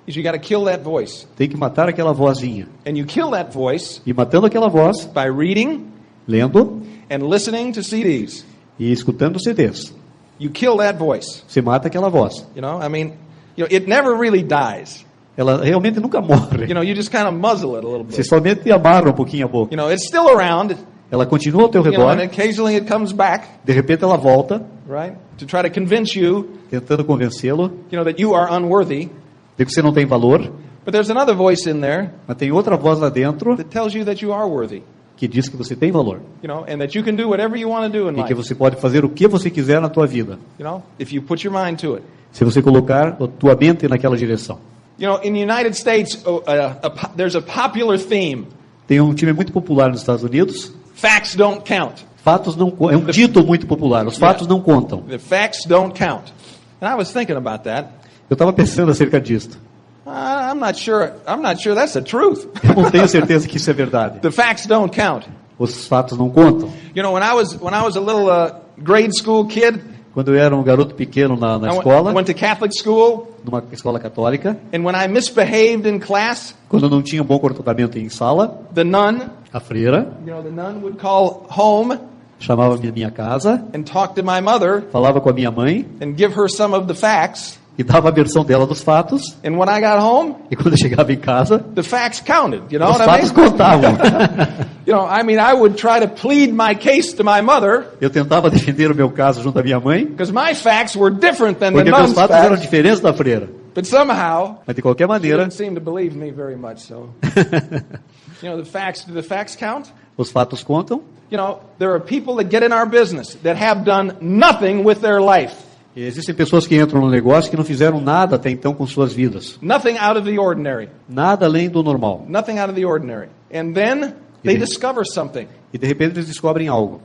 is you got to kill that voice. tem que matar aquela vozinha. And you kill that voice E matando aquela voz, by reading lendo and listening to CDs. e escutando CDs. You kill that voice. Você mata aquela voz. You know, I mean, you know, it never really dies. Ela realmente nunca morre. You know, you just kind of muzzle it a little Você bit. somente amarra um pouquinho a boca. You know, it's still around, Ela continua ao teu you know, and redor. occasionally it comes back, De repente ela volta, right? To try to convince you, tentando convencê-lo you know, that you are unworthy. de que você não tem valor. But there's another voice in there Mas tem outra voz lá dentro that tells you that you are worthy, que diz que você tem valor. you know, and that you can do whatever you want to do in E que life, você pode fazer o que você quiser na tua vida. you know, if you put your mind to it. Se você colocar a tua mente naquela direção. You know, in the United States, there's a popular theme: Tem um time muito popular nos Estados Unidos. facts don't count. Fatos não é um dito muito popular. Os fatos não contam. The facts don't count. And I was thinking about that. Eu estava pensando acerca disto. I'm not sure that's the truth. Eu não tenho certeza que isso é verdade. The facts don't count. Os fatos não contam. You know, when I was a little grade school kid, Quando eu era um garoto pequeno na I escola, went to Catholic school, numa escola católica, and when I misbehaved in class, quando eu não tinha um bom comportamento em sala, the nun, a freira you know, the nun would call home chamava minha casa, and talk to my mother falava com a minha mãe and give her some of the facts. e dava a versão dela dos fatos. And when I got home, E quando eu chegava em casa, the facts counted. You know os what I fatos mean? contavam. You know, I mean, I would try to plead my case to my mother Eu tentava defender o meu caso junto à minha mãe, because my facts were different than the porque meus nun's fatos eram facts. diferentes da freira. But somehow, Mas de qualquer she maneira, didn't seem to believe me very much. So, you know, do the facts count? os fatos contam. You know, there are people that get in our business that have done nothing with their life. E existem pessoas que entram no negócio que não fizeram nada até então com suas vidas. Nothing out of the ordinary. Nada além do normal. Nothing out of the ordinary. And then they discover something. E de repente eles descobrem algo.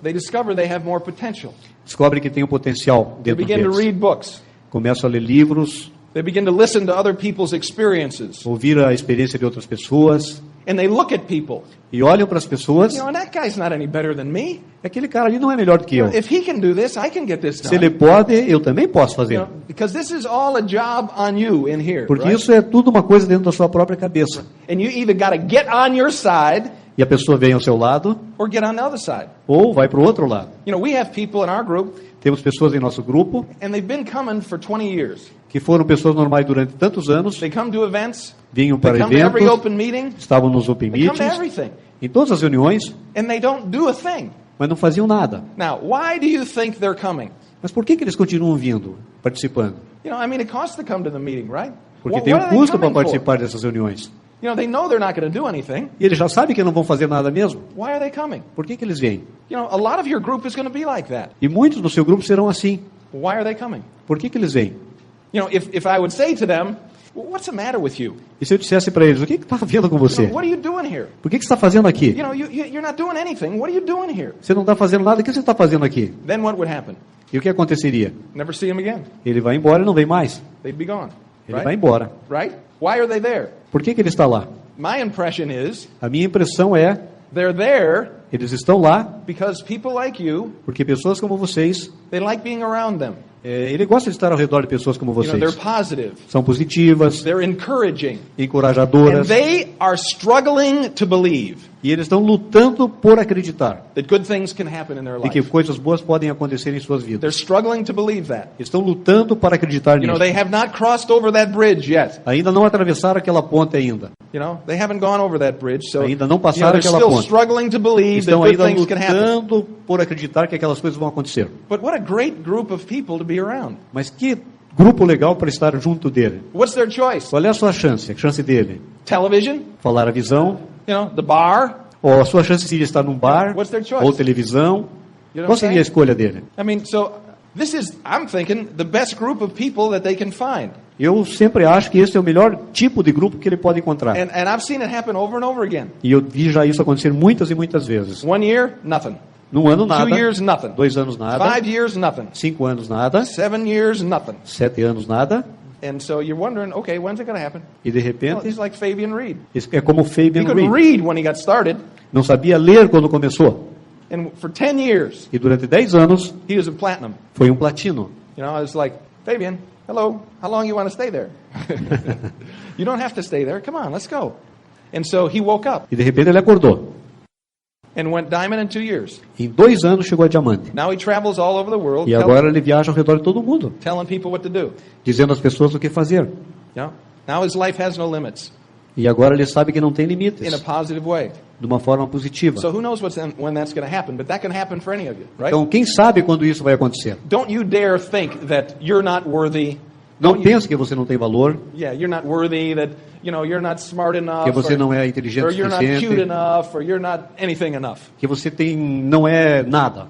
They discover they have more potential. Descobrem que tem um potencial They dentro begin to deles. read books. Começam a ler livros, They begin to listen to other people's experiences. ouvir a experiência de outras pessoas, And they look at people. e olham para as pessoas. And that guy's not any better than me. Aquele cara ali não é melhor do que eu. If he can do this, I can get this Se ele done. pode, eu também posso fazer. Because this is all a job on you in here. Porque Right? isso é tudo uma coisa dentro da sua própria cabeça. And you either got to get on your side E a pessoa vem ao seu lado, or get on the other side. ou vai para o outro lado. We have people in our group, Temos pessoas em nosso grupo and they've been coming for 20 years. que foram pessoas normais durante tantos anos, They come to events. vinham They para come to every eventos, open meeting. estavam nos open They come to meetings, everything. em todas as reuniões, And they don't do a thing. mas não faziam nada. Now, why do you think they're coming? Mas por que eles continuam vindo, participando? It costs to come to the meeting, right? Porque What tem are um they custo para coming for? participar dessas reuniões. They know they're not going to do anything. E eles já sabem que não vão fazer nada mesmo. Why are they coming? Por que eles vêm? A lot of your group is going to be like that. E muitos do seu grupo serão assim. Why are they coming? Por que eles vêm? If I would say to them, what's the matter with you? E se eu dissesse para eles, o que está havendo com você? What are you doing here? Por que você está fazendo aqui? You're not doing anything. What are you doing here? Você não está fazendo nada, o que você está fazendo aqui? Then what would happen? E o que aconteceria? Never see them again. Ele vai embora e não vem mais. They'd be gone. Ele vai embora. Right? Why are they there? Por que ele está lá? My impression is A minha impressão é, they're there eles estão lá because people like you, porque pessoas como vocês, they like being around them. ele gosta de estar ao redor de pessoas como They're vocês. positive. São positivas, They're encouraging. And encorajadoras, they are struggling to believe e eles estão lutando por acreditar that good things can happen in their de que life. coisas boas podem acontecer em suas They're vidas. struggling to believe that. Estão lutando para acreditar nisso. They have not crossed over that bridge yet. Ainda não atravessaram aquela ponte ainda. They haven't gone over that bridge. So, Ainda não passaram they're aquela still ponte. struggling to believe that Estão good ainda things can happen. lutando por acreditar que aquelas coisas vão acontecer. But what a great group of people to be around. Mas que grupo legal para estar junto dele. What's their choice? Qual é a sua chance? A chance dele? Television? Falar a visão? The bar? Ou a sua chance seria estar num bar? What's their choice? Ou televisão? You know Qual what I'm seria a saying? escolha dele? This is, I'm thinking, the best group of people that they can find. Eu sempre acho que esse é o melhor tipo de grupo que ele pode encontrar. And I've seen it happen over and over again. E eu vi já isso acontecer muitas e muitas vezes. 1 year, nothing. Num ano nada. 2 years, nothing. 2 anos nada. 5 years, nothing. 5 anos nada. 7 years, nothing. 7 anos nada. And so you're wondering, okay, when's it going to happen? E de Well, repente, it's like Fabian Reed. é como He Fabian couldn't Reed. read when he got started. Não sabia ler quando começou. And for 10 years, E durante 10 anos, he was a platinum. foi um platino. I was like, Fabian, hello, how long you want to stay there? You don't have to stay there. Come on, let's go. And so he woke up E de repente ele acordou. and went diamond in 2 years. Em 2 anos chegou a diamante. Now he travels all over the world E agora ele viaja ao redor de todo mundo, telling people what to do. dizendo às pessoas o que fazer. Now his life has no limits E agora ele sabe que não tem in a limites, positive way. de uma forma positiva. So who knows when that's going to happen, but that can happen for any of you, right? Então, quem sabe quando isso vai acontecer? Don't you dare think that you're not worthy. Não pense que você não tem valor, You're not worthy, that you're not smart enough, que você não é inteligente o or you're not cute suficiente, enough, or you're not anything enough. que você não é nada.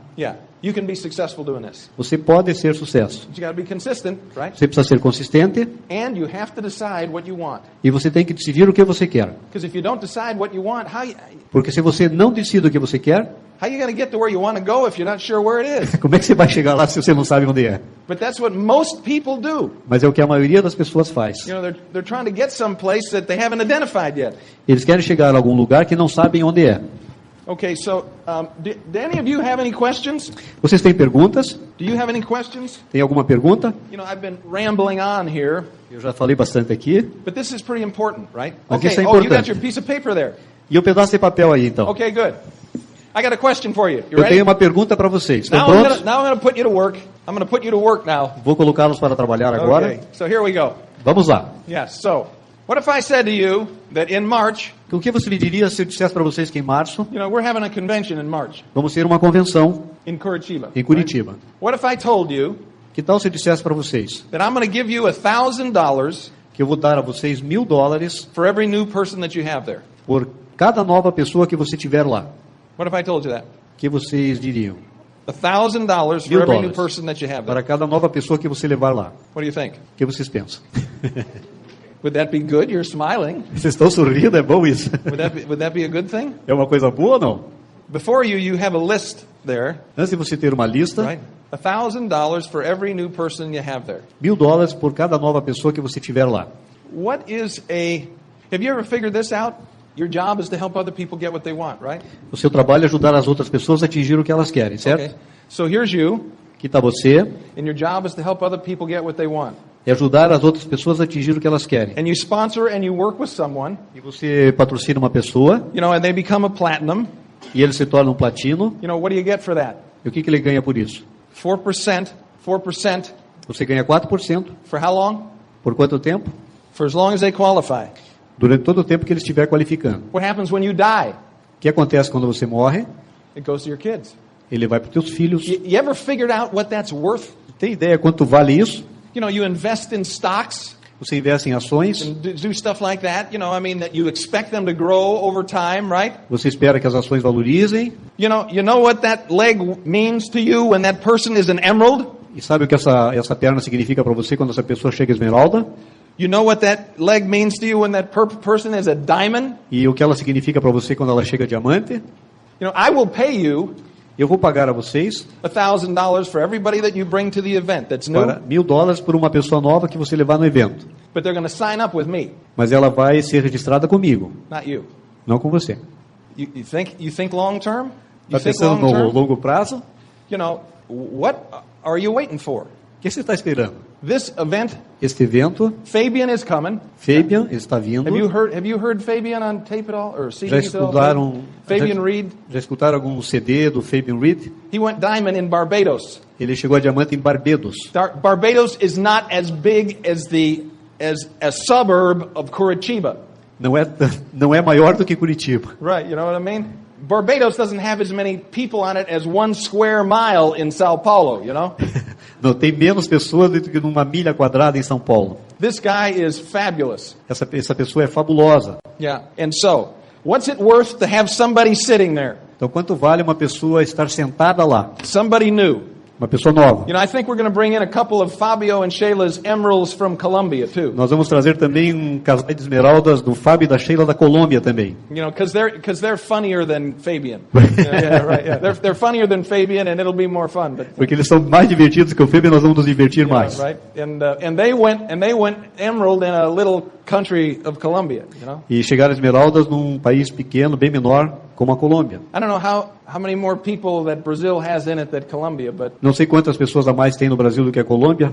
You can be successful doing this. Você pode ser sucesso. But you got to be consistent, right? Você precisa ser consistente And you have to decide what you want. e você tem que decidir o que você quer. Because if you don't decide what you want, Porque se você não decide o que você quer, how you going to get to where you want to go if you're not sure where it is? como é que você vai chegar lá se você não sabe onde é? But that's what most people do. Mas é o que a maioria das pessoas faz. They're trying to get someplace that they haven't identified yet. Eles querem chegar a algum lugar que não sabem onde é. Okay, so do any of you have any questions? Vocês têm perguntas? Do you have any questions? Tem alguma pergunta? I've been rambling on here, Eu já falei bastante aqui. but this is pretty important, right? Mas Okay, isso é you got importante. your piece of paper there. E o pedaço de papel aí, então. Okay, good. I got a question for you. You Eu ready? tenho uma pergunta para vocês. Estão Now I'm prontos? gonna put you to work. I'm gonna put you to work now. Vou colocá-los para trabalhar agora. Okay, so here we go. Vamos lá. Yes, so what if I said to you that in March, O que você me diria se eu dissesse para vocês que em março we're having a convention in March vamos ter uma convenção in Curitiba. em Curitiba? Right? What if I told you Que tal se eu dissesse para vocês that I'm going to give you $1,000 que eu vou dar a vocês $1.000 for every new person that you have there? por cada nova pessoa que você tiver lá? What if I told you that? O que vocês diriam? $1,000 for every new $1,000 person that you have there. para cada nova pessoa que você levar lá. What do you think? O que vocês pensam? Would that be good? You're smiling. Vocês estão sorrindo? É bom isso? Would that be a good thing? É uma coisa boa ou não? before you, you have a list there, Antes de você ter uma lista, right? $1,000 for every new person you have there. $1.000 por cada nova pessoa que você tiver lá. What is a... Have you ever figured this out? Your job is to help other people get what they want, right? O seu trabalho é ajudar as outras pessoas a atingir o que elas querem, certo? Okay. So here's you, Aqui está você, and your job is to help other people get what they want. é ajudar as outras pessoas a atingir o que elas querem. And you sponsor and you work with someone, E você patrocina uma pessoa, you know, and they become a platinum. e ele se torna um platino, You know, what do you get for that? e o que ele ganha por isso? 4%. Você ganha 4%. For how long? Por quanto tempo? For as long as they qualify. Durante todo o tempo que ele estiver qualificando. What happens when you die? O que acontece quando você morre? It goes to your kids. Ele vai para os teus filhos. You ever figured out what that's worth? Tem ideia quanto vale isso? You know, you invest in stocks Você investe em ações, and do stuff like that. You know, I mean, that you expect them to grow over time, right? você espera que as ações valorizem. You know what that leg means to you when that person is an emerald? E sabe o que essa perna significa para você quando essa pessoa chega a esmeralda? You know what that leg means to you when that person is a diamond? E o que ela significa para você quando ela chega a diamante? You know, I will pay you Eu vou pagar a vocês $1,000 for everybody that you bring to the event that's new, para $1.000 por uma pessoa nova que você levar no evento. but they're going to sign up with me, Mas ela vai ser registrada comigo, not you. não com você. You think long term? You Está think pensando long no term? longo prazo? You know, what are you waiting for? O que você está esperando? This event, Este evento, Fabian is coming. Fabian está vindo. Have you heard Fabian on tape at all or Já CDs at all? escutaram, Fabian Reed. já escutaram algum CD do Fabian Reed? He went diamond in Barbados. Ele chegou a diamante em Barbados. Barbados is not as big as as a suburb of Curitiba. Não é maior do que Curitiba. Right, you know what I mean? Barbados doesn't have as many people on it as 1 square mile in Sao Paulo, you know? Não tem menos pessoas do que numa milha quadrada em São Paulo. This guy is fabulous. Essa pessoa é fabulosa. Yeah. And so, what's it worth to have somebody sitting there? Então, quanto vale uma pessoa estar sentada lá? Somebody new. Uma pessoa nova. You know, I think we're going to bring in a couple of Fabio and Shayla's emeralds from Colombia too. Nós vamos trazer também um casal de esmeraldas do Fábio e da Sheila da Colômbia também. You know, because they're funnier than Fabian. Yeah, right. Yeah. They're funnier than Fabian, and it'll be more fun. But Porque eles são mais divertidos que o Fábio, nós vamos nos divertir mais. right. And they went emerald in a little country of Colombia. You know. E chegaram esmeraldas num país pequeno, bem menor, como a Colômbia. I don't know how many more people that Brazil has in it than Colombia, but Não sei quantas pessoas a mais tem no Brasil do que a Colômbia.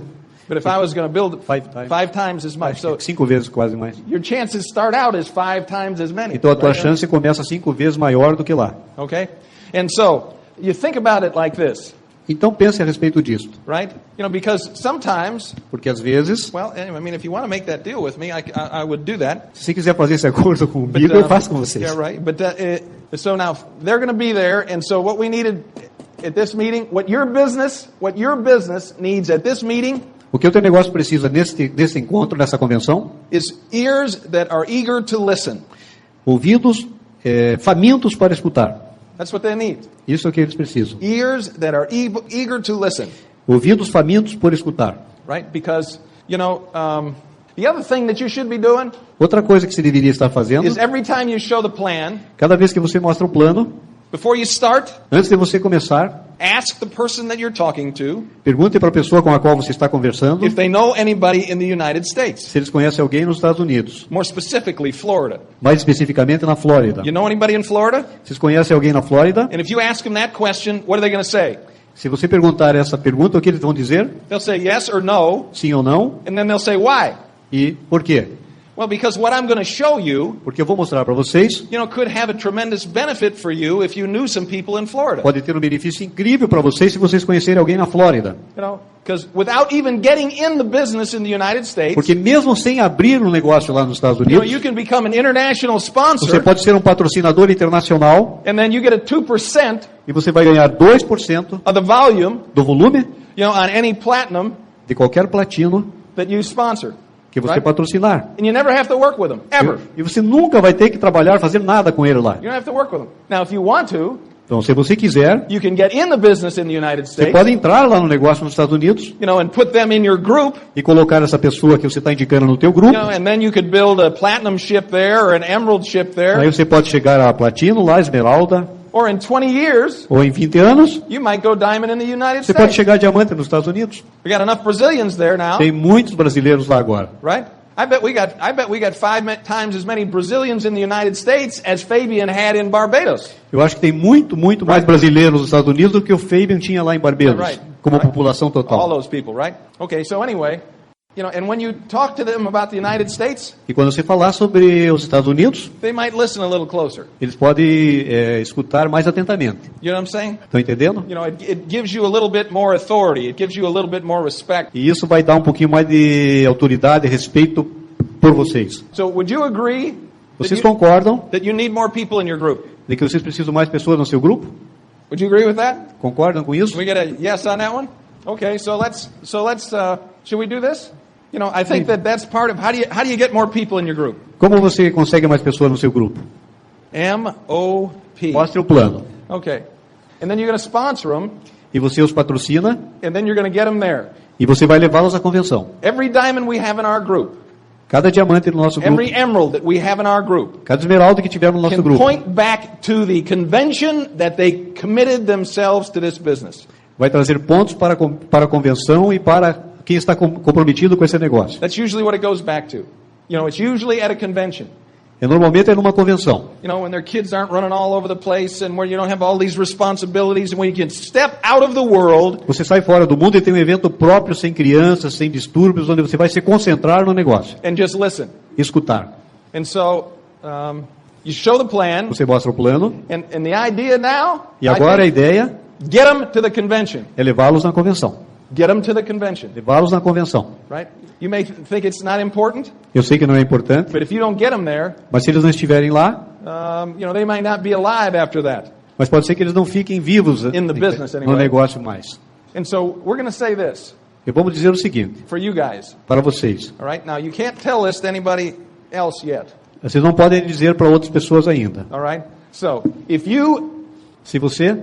if I was going to build Five times. 5 times as much, so 5 vezes quase mais. your chances start out as 5 times as many. Então a tua right? chance começa 5 vezes maior do que lá. Okay, and so you think about it like this, Então pense a respeito disso. right? You know, because sometimes, Porque às vezes, well, anyway, I mean, if you want to make that deal with me, I would do that. se você quiser fazer esse acordo comigo, eu faço com vocês. Yeah, right. But so now they're going to be there, and so what we needed at this meeting, what your business needs at this meeting O que o teu negócio precisa nesse encontro, nessa convenção? is ears that are eager to listen. Ouvidos famintos para escutar. That's what they need. Isso é o que eles precisam. Ears that are eager to listen, Ouvidos famintos por escutar. right? Because, you know, the other thing that you should be doing Outra coisa que você deveria estar fazendo, is every time you show the plan, cada vez que você mostra o plano, before you start, antes de você começar, ask the person that you're talking to pergunte para a pessoa com a qual você está conversando if they know anybody in the United States, se eles conhecem alguém nos Estados Unidos, more specifically Florida. mais especificamente na Flórida. You know anybody in Florida? Vocês conhecem alguém na Flórida? And if you ask them that question, what are they going to say? Se você perguntar essa pergunta, o que eles vão dizer? They'll say yes or no, Sim ou não? and then they'll say why? E por quê? Well, because what I'm going to show you, Porque eu vou mostrar para vocês, you know, could have a tremendous benefit for you if you knew some people in Florida. pode ter um benefício incrível para vocês se vocês conhecerem alguém na Flórida. You know, because without even getting in the business in the United States, Porque mesmo sem abrir um negócio lá nos Estados you know, Unidos, you can become an international você sponsor, pode ser um patrocinador internacional and then you get a 2% e você vai ganhar 2% of the volume, do volume you know, on any platinum de qualquer platino that you sponsor. que você Right? patrocinar. And you never have to work with them, ever. E você nunca vai ter que trabalhar, fazer nada com ele lá. You don't have to work with them. Now, if you want to, Então, se você quiser, you can get in the business in the United você States, pode entrar lá no negócio nos Estados Unidos you know, and put them in your group, e colocar essa pessoa que você está indicando no teu grupo. you know, and then you could build a platinum ship there or an emerald ship Aí there, você pode chegar a platino lá, esmeralda, Or in 20 years, Ou em 20 anos, you might go diamond in the United você pode States. chegar a diamante nos Estados Unidos. We got enough Brazilians there now, Tem muitos brasileiros lá agora. right? I bet we got 5 times as many Brazilians in the United States as Fabian had in Barbados. Eu acho que tem muito mais brasileiros nos Estados Unidos do que o Fabian tinha lá em Barbados, Right. como Right. população All total. those people, right? Okay, so anyway, and when you talk to them about the United States, E quando você falar sobre os Estados Unidos, they might listen a little closer. eles podem escutar mais atentamente. You know what I'm saying? Estão entendendo? It gives you a little bit more authority. It gives you a little bit more respect. E isso vai dar um pouquinho mais de autoridade e respeito por vocês. So would you agree Vocês concordam that you need more people in your group? de que vocês precisam mais pessoas no seu grupo? Would you agree with that? Concordam com isso? Can we get a yes on that one? Okay, so let's should we do this? I think that's part of how do you get more people in your group? Como você consegue mais pessoas no seu grupo? MOP. Mostre o plano. Okay. And then you're going to sponsor them, E você os patrocina and then you're going to get them there. e você vai levá-los à convenção. Every diamond we have in our group, Cada diamante no nosso grupo, every emerald that we have in our group, cada esmeralda que tiver no nosso can grupo, point back to the convention that they committed themselves to this business. vai trazer pontos para a convenção e para quem está comprometido com esse negócio. That's usually what it goes back to. It's usually at a convention. E normalmente é numa convenção. When their kids aren't running all over the place and where you don't have all these responsibilities and where you can step out of the world. Você sai fora do mundo e tem um evento próprio, sem crianças, sem distúrbios, onde você vai se concentrar no negócio. And just listen. Escutar. And so, you show the plan. Você mostra o plano. And the idea now, E agora a ideia get them to the convention. é levá-los na convenção. Get them to the convention. Levá-los na convenção. Right? You may think it's not important, Eu sei que não é importante, but if you don't get them there, mas se eles não estiverem lá, they might not be alive after that. mas pode ser que eles não fiquem vivos In the business, anyway. no negócio mais. And so we're going to say this E vamos dizer o seguinte, for you guys. para vocês. All right? Now, you can't tell this to anybody else yet. Vocês não podem dizer para outras pessoas ainda. All right? So, Se você,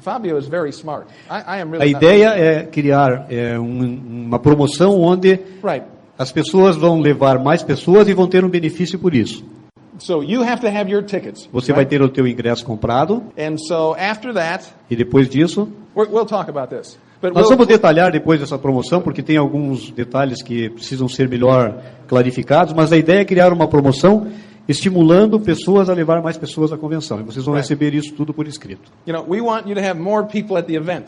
Fabio is very smart. I am a really ideia é criar uma promoção onde right. as pessoas vão levar mais pessoas e vão ter um benefício por isso. So you have to have your tickets. Você vai ter o teu ingresso comprado And so after that, e depois disso, we'll talk about this. But nós vamos detalhar depois dessa promoção, porque tem alguns detalhes que precisam ser melhor clarificados, mas a ideia é criar uma promoção estimulando pessoas a levar mais pessoas à convenção. E vocês vão receber isso tudo por escrito. We want you to have more people at the event.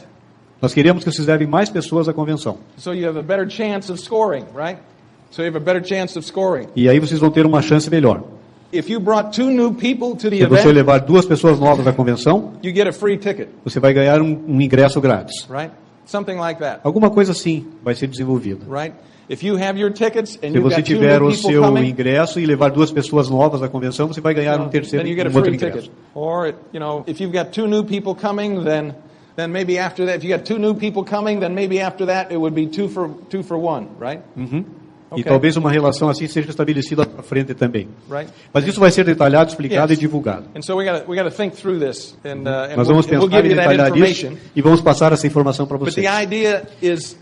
Nós queremos que vocês levem mais pessoas à convenção. So you have a better chance of scoring, right? So you have a better chance of scoring. E aí vocês vão ter uma chance melhor. If you brought 2 new people to the Se você event, levar 2 pessoas novas à convenção, you get a free ticket, você vai ganhar um ingresso grátis. right? Something like that, Alguma coisa assim vai ser desenvolvida. right? If you have your tickets and Se you've você got 2 tiver new o people seu coming, ingresso e levar 2 pessoas novas à convenção, você vai ganhar um terceiro, then you get a um outro free ingresso. ticket. Or, if you've got 2 new people coming, then maybe after that, if you got 2 new people coming, then maybe after that it would be 2 for 1, right? E talvez uma relação assim seja estabelecida à frente também. Right? Mas isso vai ser detalhado, explicado Yes. e divulgado. And so we got to think through this, and Nós we'll vamos pensar give em you that detalhar isso information. e vamos passar essa informação para But vocês. the idea is,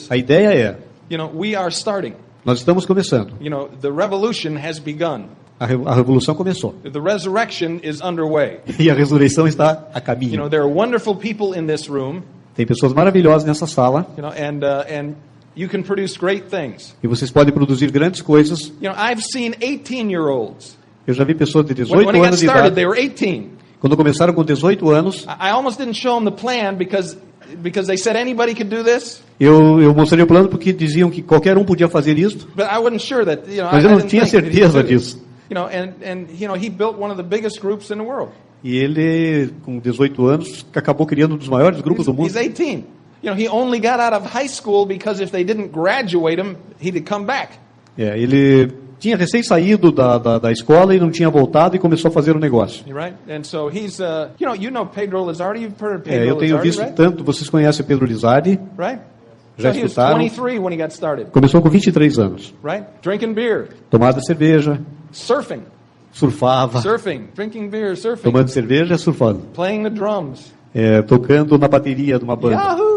A ideia é, we are starting. nós estamos começando. The revolution has begun. A revolução começou. The resurrection is underway. E a ressurreição está a caminho. There are wonderful people in this room, Tem pessoas maravilhosas nessa sala and you can produce great things. e vocês podem produzir grandes coisas. I've seen 18-year-olds. Eu já vi pessoas de When 18 I got anos de started, idade. they were 18. Quando começaram com 18 anos, I almost didn't show them the plan because they said anybody could do this, eu mostrei o plano porque diziam que qualquer um podia fazer isso, but I wasn't sure that, mas I eu não didn't tinha think that he could certeza do this. disso. He built one of the biggest groups in the world. E ele, com 18 anos, acabou criando um dos maiores grupos do mundo. He's 18. He only got out of high school because if they didn't graduate him, he'd come back. Ele tinha recém saído da escola e não tinha voltado e começou a fazer o negócio. Right? And so he's, Pedro Lizardi. You've heard of Pedro Eu tenho Lizardi, visto right? tanto, vocês conhecem o Pedro Lizardi, Right? já So he was escutaram. 23 when he got started. Começou com 23 anos. Right? Drinking beer, Tomava cerveja, surfing, surfava, drinking beer, surfing, tomando cerveja, surfando. playing the drums. Tocando na bateria de uma banda. Yahoo!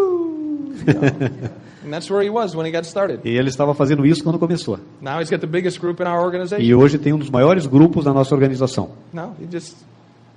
And that's where he was when he got started. E ele estava fazendo isso quando começou. Now he's got the biggest group in our organization. E hoje tem um dos maiores grupos da nossa organização. No, he just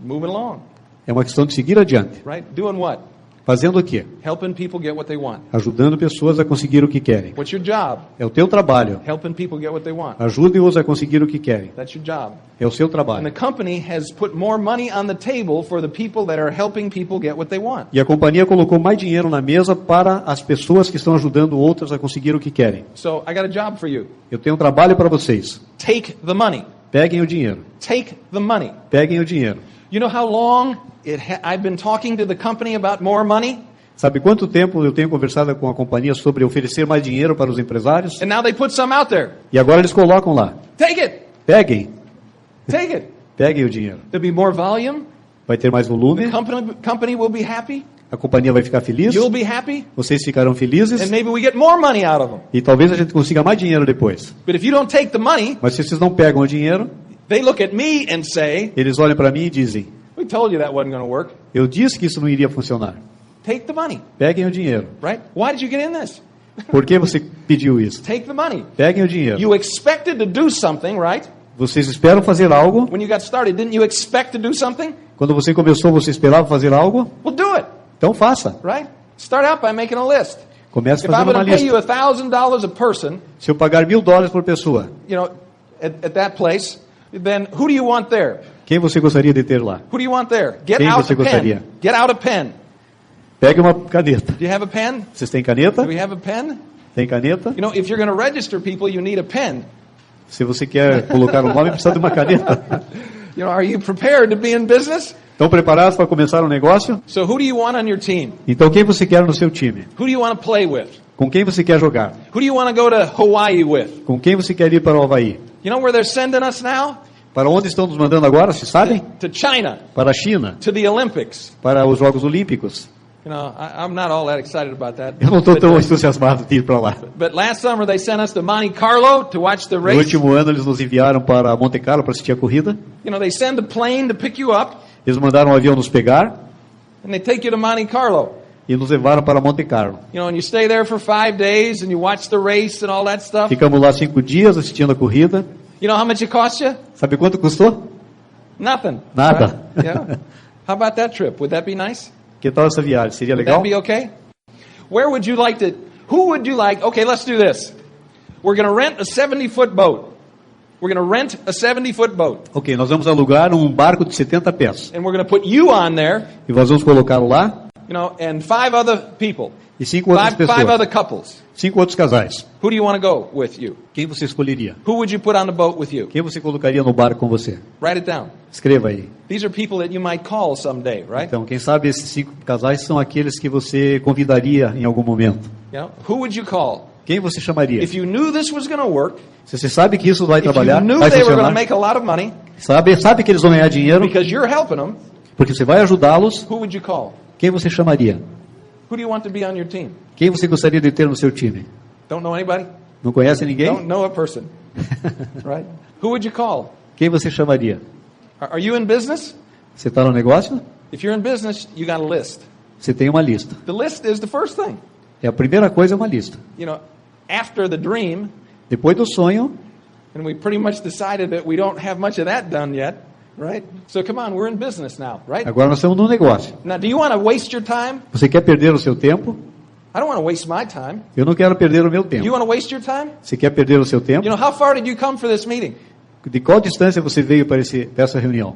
moving along, É uma questão de seguir adiante. right? Doing what? Fazendo o quê? Helping people get what they want. Ajudando pessoas a conseguir o que querem. What's your job? É o teu trabalho. Helping people get what they want. Ajude-os a conseguir o que querem. That's your job. É o seu And the trabalho. company has put more money on the table for the people that are helping people get what they want. E a companhia colocou mais dinheiro na mesa para as pessoas que estão ajudando outras a conseguir o que querem. So I got a job for you. Eu tenho um trabalho para vocês. Take the money. Peguem o dinheiro. Take the money. Peguem o dinheiro. You know how long I've been talking to the company about more money? Sabe quanto tempo eu tenho conversado com a companhia sobre oferecer mais dinheiro para os empresários? And now they put some out there. E agora eles colocam lá. Take it. Peguem. Take it. Peguem o dinheiro. There'll be more volume. Vai ter mais The volume. company will be happy. A companhia vai ficar feliz. You'll be happy. Vocês ficarão felizes. And maybe we get more money out of them. E talvez a gente consiga mais dinheiro depois. But if you don't take the money, Mas se vocês não pegam o dinheiro, they look at me and say, eles olham para mim e dizem: we told you that wasn't going to work. eu disse que isso não iria funcionar. Take the money, Peguem o dinheiro. right? Why did you get in this? Por que você pediu isso? Take the money. Peguem o dinheiro. You expected to do something, right? Vocês esperam fazer algo. When you got started, didn't you expect to do something? Quando você começou, você esperava fazer algo? Well, do it, Então faça. right? Start out by making a list. Comece If I'm fazendo uma going to pay you lista. $1,000 a person, Se eu pagar $1.000 por pessoa, you know, at that place, then who do you want there? quem você gostaria de ter lá? Who do you want there? Get Quem out você a pen. gostaria? Get out a pen. Pegue uma caneta. Do you have a pen? Vocês têm caneta? Do we have a pen? Tem caneta? You know, if you're going to register people, you need a pen. Se você quer colocar o nome, precisa de uma caneta. You know, are you prepared to be in business? Estão preparados para começar um negócio? So who do you want on your team? Então quem você quer no seu time? Who do you want to play with? Com quem você quer jogar? Who do you want to go to Hawaii with? Com quem você quer ir para o Havaí? You know where they're sending us now? Para onde estão nos mandando agora, se sabem? To China, Para a China, to the Olympics. para os Jogos Olímpicos. You know, I'm not all that excited about that. Eu não estou tão entusiasmado de ir para lá. But last summer they sent us to Monte Carlo to watch the No race. último ano eles nos enviaram para Monte Carlo para assistir a corrida. You know, they send a plane to pick you up, Eles mandaram um avião nos pegar and they take you to Monte Carlo. e nos levaram para Monte Carlo. You know, and you stay there for 5 days and you watch the race and all that stuff. Ficamos lá 5 dias assistindo a corrida. You know how much it cost you? Sabe quanto custou? Nothing. Nada. Right? Yeah. How about that trip? Would that be nice? Que tal essa viagem? Seria Would legal? that be okay? Where would you like to? Who would you like? Okay, let's do this. We're going to rent a 70-foot boat. We're going to rent a 70-foot boat, Ok, nós vamos alugar um barco de 70 pés. and we're going to put you on there, E nós vamos colocá-lo lá you know, and 5 other people, e 5 outras five other pessoas. couples. 5 outros casais. Who do you want to go with you? Quem você escolheria? Who would you put on the boat with you? Quem você colocaria no barco com você? Write it down. Escreva aí. These are people that you might call someday, right? Então, quem sabe esses 5 casais são aqueles que você convidaria em algum momento. You know, who would you call? Quem você chamaria? If you knew this was going to work, Se você sabe que isso vai if you trabalhar, knew vai they were going to funcionar, make a lot of money sabe que eles vão ganhar dinheiro, because you're helping them, porque você vai ajudá-los, who would you call? quem você chamaria? Who do you want to be on your team? Quem você gostaria de ter no seu time? Don't know anybody? Não conhece Don't ninguém? know a person, right? Who would you call? Quem você chamaria? Are you in business? Você está no negócio? If you're in business, you got a list. Você tem uma lista. The list is the first thing. É a primeira coisa, é uma lista. You know, after the dream, Depois do sonho, and we pretty much decided that we don't have much of that done yet, right? So come on, we're in business now, right? agora nós estamos no negócio. Now, do you want to waste your time? Você quer perder o seu tempo? I don't want to waste my time. Eu não quero perder o meu Do you tempo. want to waste your time? Você quer perder o seu tempo? You know, how far did you come for this meeting? De qual distância você veio para essa reunião?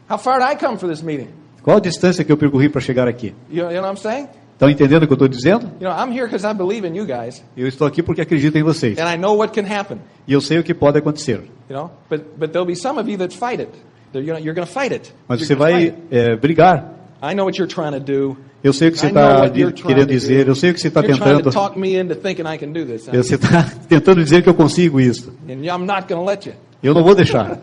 How far did I come for this meeting? Qual a distância que eu percorri para chegar aqui? You know what I'm saying? Estão entendendo o que eu estou dizendo? You know, I'm here because I believe in you guys, Eu estou aqui porque acredito em vocês. and I know what can happen. E eu sei o que pode acontecer. You know, but there'll be some of you that fight it. You're going to fight it. Mas You're você gonna fight vai it. brigar. I know what you're trying to do. Eu sei o que você I know está what you're trying querendo to dizer. do. Eu sei o que você está You're trying to tentando. talk me into thinking I can do this, huh? Você está tentando dizer que eu consigo isso. And I'm not going to let you. Eu não vou deixar.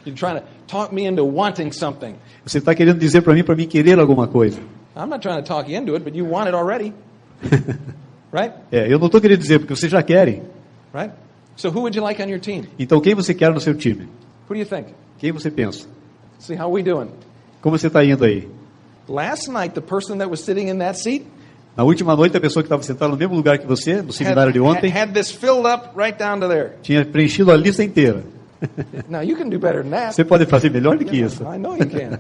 You're trying to talk me into wanting something. Você está querendo dizer para mim querer alguma coisa. I'm not trying to talk you into it, but you want it already, right? Eu não estou querendo dizer porque vocês já querem. Right? So who would you like on your team? Então quem você quer no seu time? Who do you think? Quem você pensa? See how we doing? Como você está indo aí? Last night, the person that was sitting in that seat Na última noite, a pessoa que estava sentada no mesmo lugar que você, no seminário de ontem, had this filled up right down to there. tinha preenchido a lista inteira. Now you can do better than that. Você pode fazer melhor do que isso. I know you can.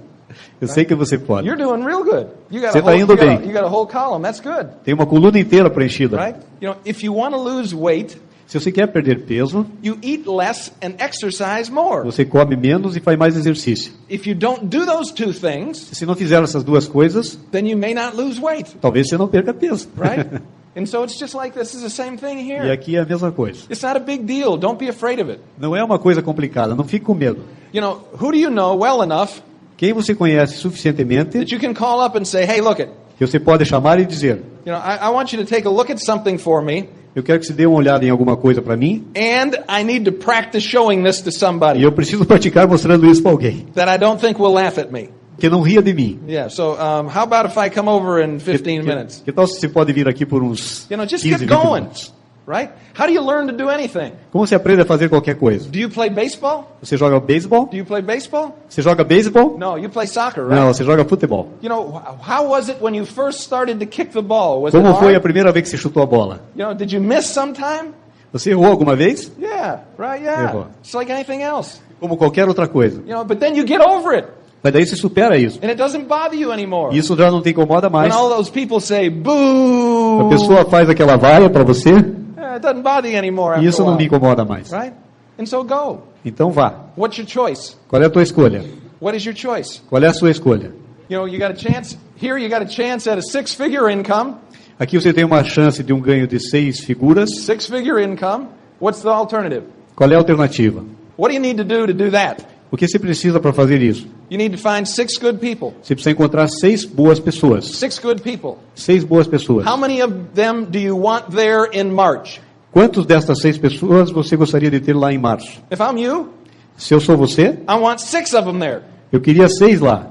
Eu sei que você pode. You're doing real good. Você está indo bem. You got a whole column. That's good. Tem uma coluna inteira preenchida. Right? You know, if you want to lose weight, Se você quer perder peso, you eat less and exercise more. você come menos e faz mais exercício. If you don't do those two things, Se não fizer essas duas coisas, then you may not lose weight. talvez você não perca peso. Right? And so it's just like this is the same thing E here. aqui é a mesma coisa. It's not a big deal. Don't be afraid of it. Não é uma coisa complicada, não fique com medo. You know, who do you know well enough Quem você conhece suficientemente that you can call up and say, "Hey, look it. que você pode chamar e dizer: You know, I want you to take a look at something for me, eu quero que você dê uma olhada em alguma coisa para mim and I need to practice showing this to e somebody eu preciso praticar mostrando isso para alguém that I don't think will laugh at me." que não ria de mim. Yeah. So, how about if I come over in 15 minutes? Que tal se você pode vir aqui por uns You know, just 15, get 20 going. minutos? Right? How do you learn to do anything? Como você aprende a fazer qualquer coisa? Do you play baseball? Você joga beisebol? Do you play baseball? Você joga beisebol? No, you play soccer, right? Não, você joga futebol. You know, how was it when you first started to kick the ball? Was Como it foi a hard? primeira vez que você chutou a bola? You know, did you miss sometime? Você errou alguma vez? Yeah, right, yeah. Errou. It's like anything else. Como qualquer outra coisa. You know, but then you get over it, Mas daí você supera isso. and it doesn't bother you anymore. Isso já não te incomoda mais. When all those people say, boo, A pessoa faz aquela vaia para você it doesn't bother you anymore e after isso a não while, me incomoda mais. right? And so go. Então vá. What's your choice? Qual é a tua escolha? What is your choice? Qual é a sua escolha? You know, you got a chance, here you got a chance at a six-figure income. Aqui você tem uma chance de um ganho de 6 figuras. Six-figure income. What's the alternative? Qual é a alternativa? What do you need to do that? O que você precisa para fazer isso? You need to find 6 good people. Você precisa encontrar 6 boas pessoas. 6 good people. 6 boas pessoas. How many of them do you want there in March? Quantos destas 6 pessoas você gostaria de ter lá em março? If I'm you, Se eu sou você, I want 6 of them there. eu queria 6 lá.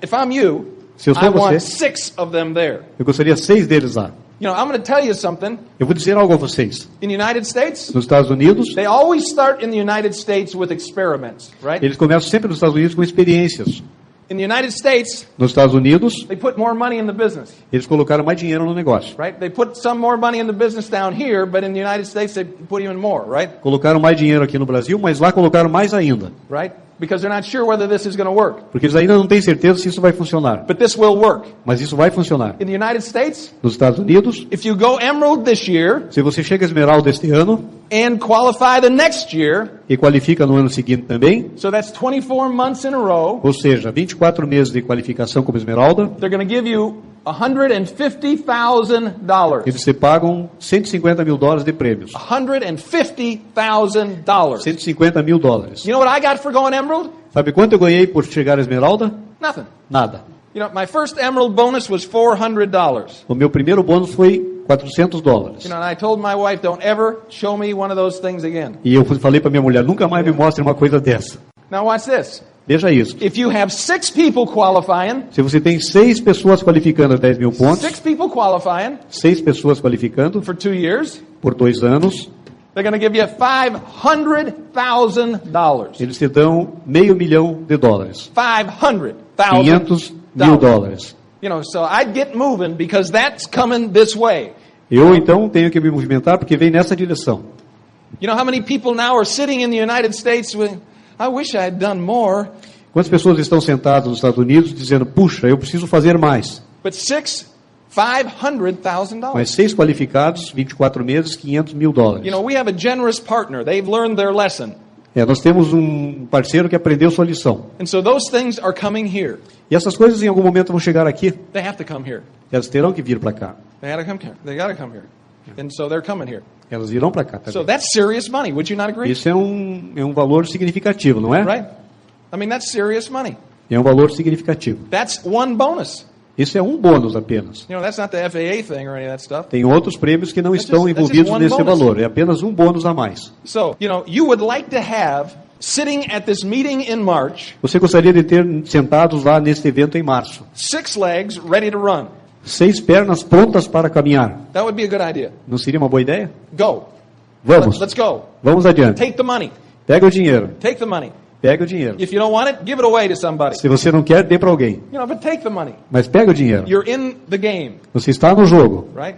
If I'm you, Se eu sou I want você, 6 of them there. eu gostaria 6 deles lá. You know, I'm going to tell you something. Eu vou dizer algo a vocês. In the United States, Nos Estados Unidos, they always start in the United States with experiments, right? eles começam sempre nos Estados Unidos com experiências. In the United States, Nos Estados Unidos, they put more money in the business, eles colocaram mais dinheiro no negócio. right? They put some more money in the business down here, but in the United States they put even more, right? Colocaram mais dinheiro aqui no Brasil, mas lá colocaram mais ainda. Right? Because they're not sure whether this is going to work. Porque eles ainda não têm certeza se isso vai funcionar. But this will work. Mas isso vai funcionar. In the United States, Nos Estados Unidos, if you go Emerald this year se você chega a Esmeralda este ano and qualify the next year, e qualifica no ano seguinte também, so that's 24 months in a row, ou seja, 24 meses de qualificação como Esmeralda, they're going to give you $150,000. eles te pagam $150 mil de prêmios. $150,000. $150 mil. You know what I got for going Emerald? Sabe quanto eu ganhei por chegar a Esmeralda? Nothing. Nada. You know, my first Emerald bonus was $400. O meu primeiro bônus foi $400. You know, and I told my wife, don't ever show me one of those things again. E eu falei para minha mulher, nunca mais me mostre uma coisa dessa. Now watch this. Veja isso. If you have 6 people qualifying, Se você tem 6 pessoas qualificando a 10 mil pontos, 6 people qualifying 6 pessoas qualificando for 2 years, por 2 anos, they're going to give you $500,000. eles te dão $500 mil. $500 $500,000. mil. You know, so I'd get moving because that's coming this way. Eu então tenho que me movimentar porque vem nessa direção. You know how many people now are sitting in the United States with, I wish I had done more. Quantas pessoas estão sentadas nos Estados Unidos dizendo, puxa, eu preciso fazer mais. But 6, $500,000. Mas 6 qualificados, 24 meses, $500 mil. You know, we have a generous partner. They've learned their lesson. Nós temos um parceiro que aprendeu sua lição. And so those things are coming here. E essas coisas em algum momento vão chegar aqui. They have to come here. Elas terão que vir para cá. They gotta come here. They gotta come here. And so they're coming here. Elas virão para cá So também. that's serious money. Would you not agree? Isso é um valor significativo, não é? Right? I mean, that's serious money. É um valor significativo. That's one bonus. Isso é um bônus apenas. You know, that's not the FAA thing or any of that stuff. Tem outros prêmios que não estão just envolvidos one nesse bonus. valor. É apenas um bônus a mais. So, you know, you would like to have sitting at this meeting in March, Você gostaria de ter sentados lá neste evento em março. 6 legs ready to run. 6 pernas prontas para caminhar. That would be a good idea. Não seria uma boa ideia? Go. Vamos. Let's go. Vamos adiante. Take the money. Pega o dinheiro. Take the money. Pega o dinheiro. If you don't want it, give it away to somebody. Se você não quer, dê para alguém. You know, but take the money. Mas pega o dinheiro. You're in the game, Você está no jogo. right?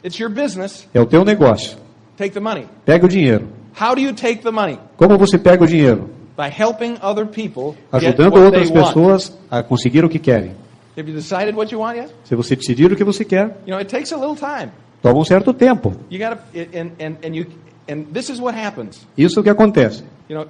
It's your business. É o teu negócio. Take the money. Pega o dinheiro. How do you take the money? Como você pega o dinheiro? by helping other people get ajudando what outras they want. pessoas a conseguir o que querem. Have you decided what you want yet? Se você decidir o que você quer, It takes a little time. toma um certo tempo. You got to, and this is what happens. Isso é o que acontece.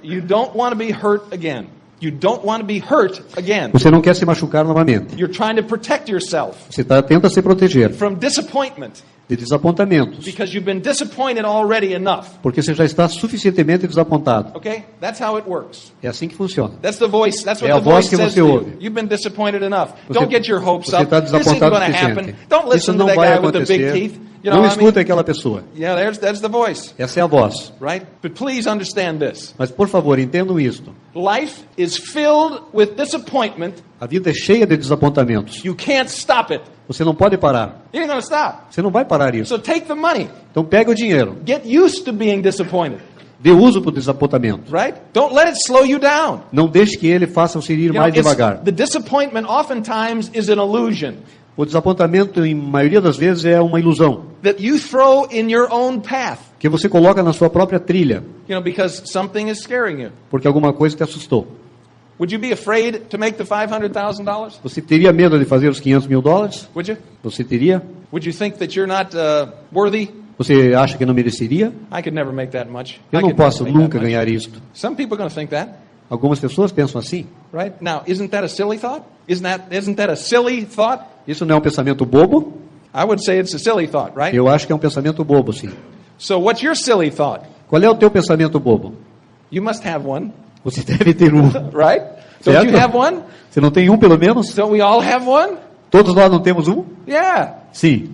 You don't want to be hurt again. You don't want to be hurt again. Você não quer se machucar novamente. You're trying to protect yourself Você tenta se proteger from disappointment de desapontamentos, because you've been disappointed already enough. porque você já está suficientemente desapontado. Okay? That's how it works. É assim que funciona. That's the voice. That's what É a the voice voz que says você to you. ouve. You've been disappointed enough. Você- Don't get your hopes você up. está This isn't desapontado going o to happen. suficiente. Don't Isso listen to não that vai guy with the big acontecer. teeth. Não escuta aquela pessoa. Yeah, that's the voice, Essa é a voz. right? But please understand this. Mas, por favor, entendam isto. Life is filled with disappointment. A vida é cheia de desapontamentos. You can't stop it. Você não pode parar. You ain't going to stop. Você não vai parar isso. So take the money. Então, pega o dinheiro. Get used to being disappointed, Dê uso para o desapontamento. right? Don't let it slow you down. Não deixe que ele faça você ir mais devagar. The disappointment oftentimes is an illusion O desapontamento, em maioria das vezes, é uma ilusão that you throw in your own path, que você coloca na sua própria trilha, because something is scaring you. porque alguma coisa te assustou. Would you be afraid to make the $500,000? Você teria medo de fazer os $500 mil? Would you? Você teria? Would you think that you're not worthy? Você acha que não mereceria? I could never make that much. Eu I não could posso never make nunca that much. ganhar isto. Some people are going to think that, Algumas pessoas pensam assim. right? Now, isn't that a silly thought? Isn't that a silly thought? Isso não é um pensamento bobo? I would say it's a silly thought, right? Eu acho que é um pensamento bobo, sim. So what's your silly thought? Qual é o teu pensamento bobo? You must have one, Você deve ter um. right? Don't Certo? you have one? Você não tem um, pelo menos? Don't we all have one? Todos nós não temos um? Yeah. Sim.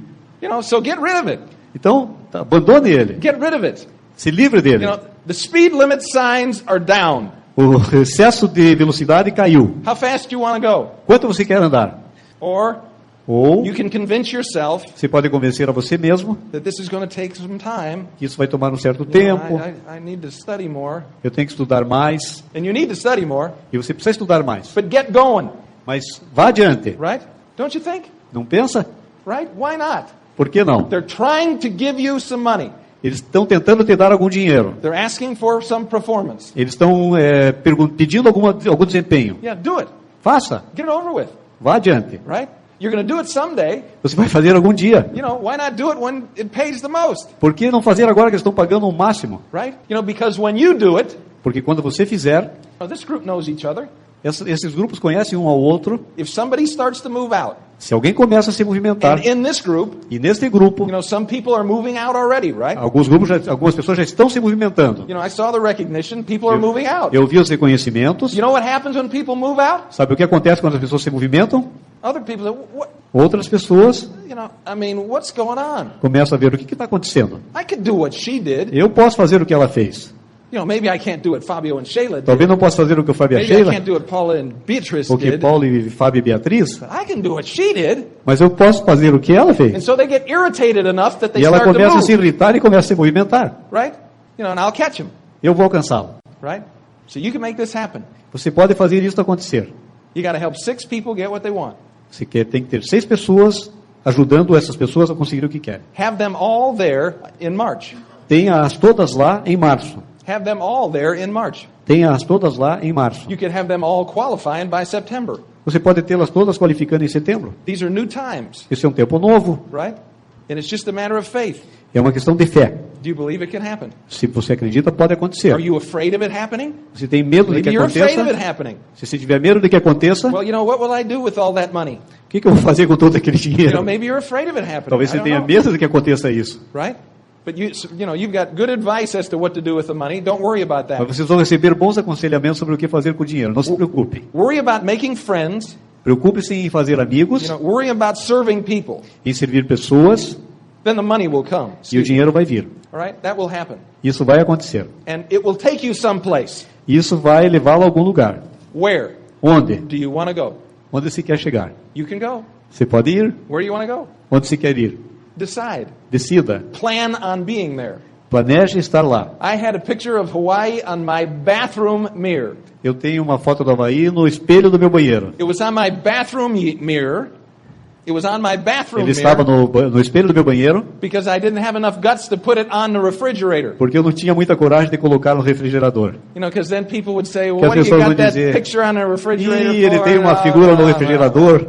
So get rid of it. Então, abandone ele. Get rid of it. Se livre dele. The speed limit signs are down. O excesso de velocidade caiu. How fast do you want to go? Quanto você quer andar? Or Ou you can convince yourself você pode convencer a você mesmo that this is going to take some time. que isso vai tomar um certo You know, tempo. I need to study more. Eu tenho que estudar mais. And you need to study more, E você precisa estudar mais. but get going, Mas vá adiante. right? Don't you think? Não pensa? Right? Why not? Por que não? They're trying to give you some money. Eles estão tentando te dar algum dinheiro. They're asking for some performance. Eles estão pedindo algum desempenho. Yeah, do it. Faça. Get it over with, Vá adiante. right? You're going to do it someday. Você vai fazer algum dia. Why not do it when it pays the most, Por que não fazer agora que eles estão pagando o máximo? right? Because when you do it, Porque quando você fizer, this group knows each other. esses grupos conhecem um ao outro. If somebody starts to move out, Se alguém começa a se movimentar, and in this group, e neste grupo, some people are moving out already, right? algumas pessoas já estão se movimentando. I saw the recognition. People are moving out. Eu vi os reconhecimentos. You know what happens when people move out? Sabe o que acontece quando as pessoas se movimentam? Other people say, what? Outras pessoas What's going on? começam a ver o que está acontecendo. I could do what she did. Eu posso fazer o que ela fez. Maybe I can't do what Fabio and Shayla did. Talvez não possa fazer o que o Fábio e a Maybe I Sheila, can't do what Paula and Beatrice ou que did. Paulo e Fábio e Beatriz, But I can do what she did. mas eu posso fazer o que ela And fez. so they get irritated enough that they E ela start to começa a se move, irritar e começa a se movimentar. right? And I'll catch them, Eu vou alcançá-lo. right? So you can make this happen. Você pode fazer isso acontecer. You got to help 6 people get what they want. Você tem que ter 6 pessoas ajudando essas pessoas a conseguir o que querem. Have them all there in March. Tenha-as todas lá em março. Have them all there in March. Tenha-as todas lá em março. You could have them all qualifying by September. Você pode tê-las todas qualificando em setembro. These are new times, Esse é um tempo novo. right? And it's just a matter of faith. É uma questão de fé. Do you believe it can happen? Se você acredita, pode acontecer. Are you afraid of it happening? Você tem medo de que Maybe you're afraid of it aconteça? happening. Se você tiver medo de que aconteça, Well, what will I do with all that money? o que eu vou fazer com todo aquele dinheiro? Maybe you're afraid of it happening. Talvez I você don't tenha know. medo de que aconteça isso. Right? But you've got good advice as to what to do with the money. Don't worry about Mas that. vocês vão receber bons aconselhamentos sobre o que fazer com o dinheiro. Não se preocupe. Worry about making friends. Preocupe-se em fazer amigos, Worry about serving people. em servir pessoas, Then the money will come. e o dinheiro vai vir. All right? That will happen. Isso vai acontecer. And it will take you someplace. Isso vai levá-lo a algum lugar. Where Onde? do you want to go? Onde se quer chegar? You can go. Você pode ir? Where do you want to go? Onde se quer ir? Decide. Decida. Plan on being there. Planeje estar lá. I had a picture of Hawaii on my bathroom mirror. Eu tenho uma foto do Havaí no espelho do meu banheiro. It was on my bathroom mirror. It was on my bathroom Ele estava mirror no espelho do meu banheiro, because I didn't have enough guts to put it on the refrigerator. porque eu não tinha muita coragem de colocar no refrigerador. You know, because then people would say, well, Que as what do you pessoas got vão that dizer, picture on the refrigerator Ih, ele for? tem uma figura no refrigerador.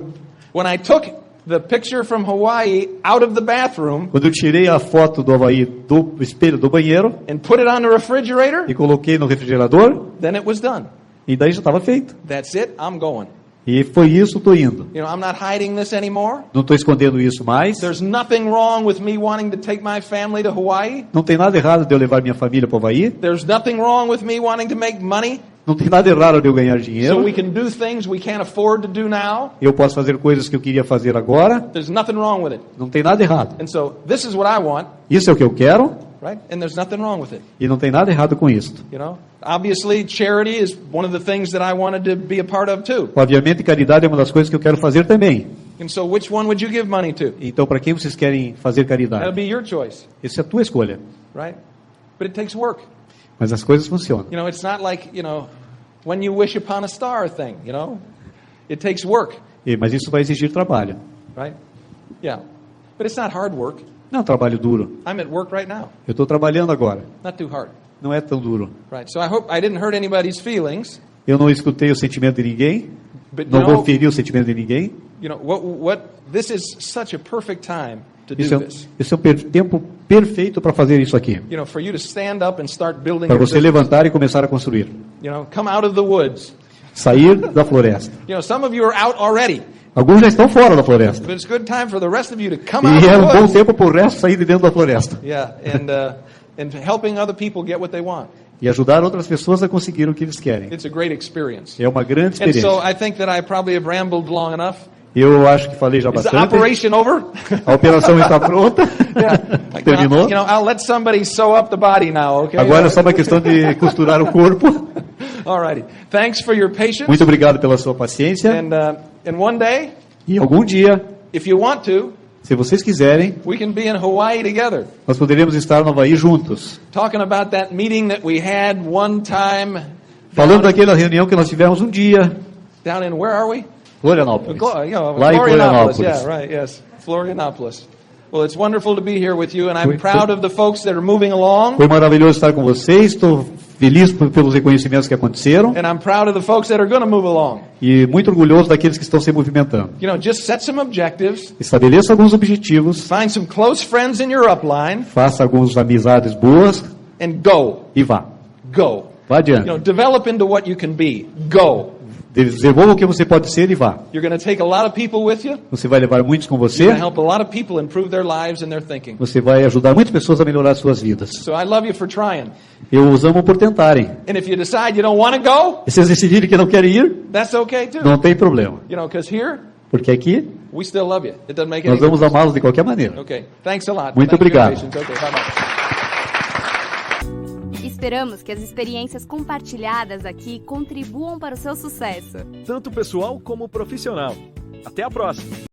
When I took the picture from Hawaii out of the bathroom Quando eu tirei a foto do Havaí do espelho do banheiro and put it on the refrigerator, e coloquei no refrigerador, then it was done. e daí já estava feito. That's it, I'm going. E foi isso, estou indo. You know, I'm not hiding this anymore. Não estou escondendo isso mais. There's nothing wrong with me wanting to take my family to Hawaii. Não tem nada errado de eu levar minha família para o Havaí. There's nothing wrong with me wanting to make money Não tem nada errado de eu ganhar so dinheiro. we can do things we can't afford to do now. Eu posso fazer coisas que eu queria fazer agora. There's nothing wrong with it. Não tem nada errado. And so this is what I want, Isso é o que eu quero right? And there's nothing wrong with it. e não tem nada errado com isso. You know, obviously charity is one of the things that I wanted to be a part of too. Obviamente, caridade é uma das coisas que eu quero fazer também. And so which one would you give money to? Então, para quem vocês querem fazer That'll caridade? be your choice, Essa é a tua escolha. right? But it takes work. Mas as coisas funcionam. You know, it's not like, you know, when you wish upon a star thing, you know? It takes work, Mas isso vai exigir trabalho. right? Yeah. But it's not hard work. Não é um trabalho duro. I'm at work right now. Eu estou trabalhando agora. Not too hard, Não é tão duro. right? So I hope I didn't hurt anybody's feelings, Eu não escutei o sentimento de ninguém. but you Não vou know, ferir o sentimento de ninguém. this is such a perfect time to do Esse é, this. esse é o tempo perfeito para fazer isso aqui. You know, for you to stand up and start building Para your você business. levantar e começar a construir. You know, come out of the woods. Sair da floresta. You know, some of you are out already, Alguns já estão fora da floresta. but it's a good time for the rest of you to come out E é of um the bom woods. tempo para o resto sair de dentro da floresta. Yeah, and helping other people get what they want. E ajudar outras pessoas a conseguir o que eles querem. It's a great experience. É uma grande And so experiência. I think that I probably have rambled long enough. Eu acho que falei já Is the bastante. operation over? A operação está pronta. Terminou. You know, I'll let somebody sew up the body now, okay? Agora é só uma questão de costurar o corpo. All righty. Thanks for your patience. Muito obrigado pela sua paciência. And one day, E algum dia, if you want to, se vocês quiserem, we can be in Hawaii together, nós poderemos estar no Havaí juntos. talking about that meeting that we had one time Falando daquela reunião que nós tivemos um dia, down in, where are we? Florianópolis. You know, Lá em Florianopolis. Florianópolis. Yeah, right, yes. Florianopolis. Well, it's wonderful to be here with you, and I'm proud of the folks that are moving along, Foi maravilhoso estar com vocês. Estou feliz pelos reconhecimentos que aconteceram and I'm proud of the folks that are going to move along. e muito orgulhoso daqueles que estão se movimentando. You know, just set some objectives, Estabeleça alguns objetivos, find some close friends in your upline, faça algumas amizades boas and go. e vá. Go. Vá You know, adiante. develop into what you can be. Go. Desenvolva o que você pode ser e vá. You're going to take a lot of people with you. Você vai levar muitos com You're você. going to help a lot of people improve their lives and their thinking. Você vai ajudar muitas pessoas a melhorar suas vidas. So I love you for trying. Eu os amo por tentarem. And if you decide you don't want to go, E se vocês decidirem que não querem ir, that's okay too. não tem problema. You know, because here Porque aqui we still love you. It doesn't make any nós vamos difference. amá-los de qualquer maneira. Okay. Thanks a lot. Muito Thank you for your obrigado. patience. Okay, bye-bye. Esperamos que as experiências compartilhadas aqui contribuam para o seu sucesso. Tanto pessoal como profissional. Até a próxima!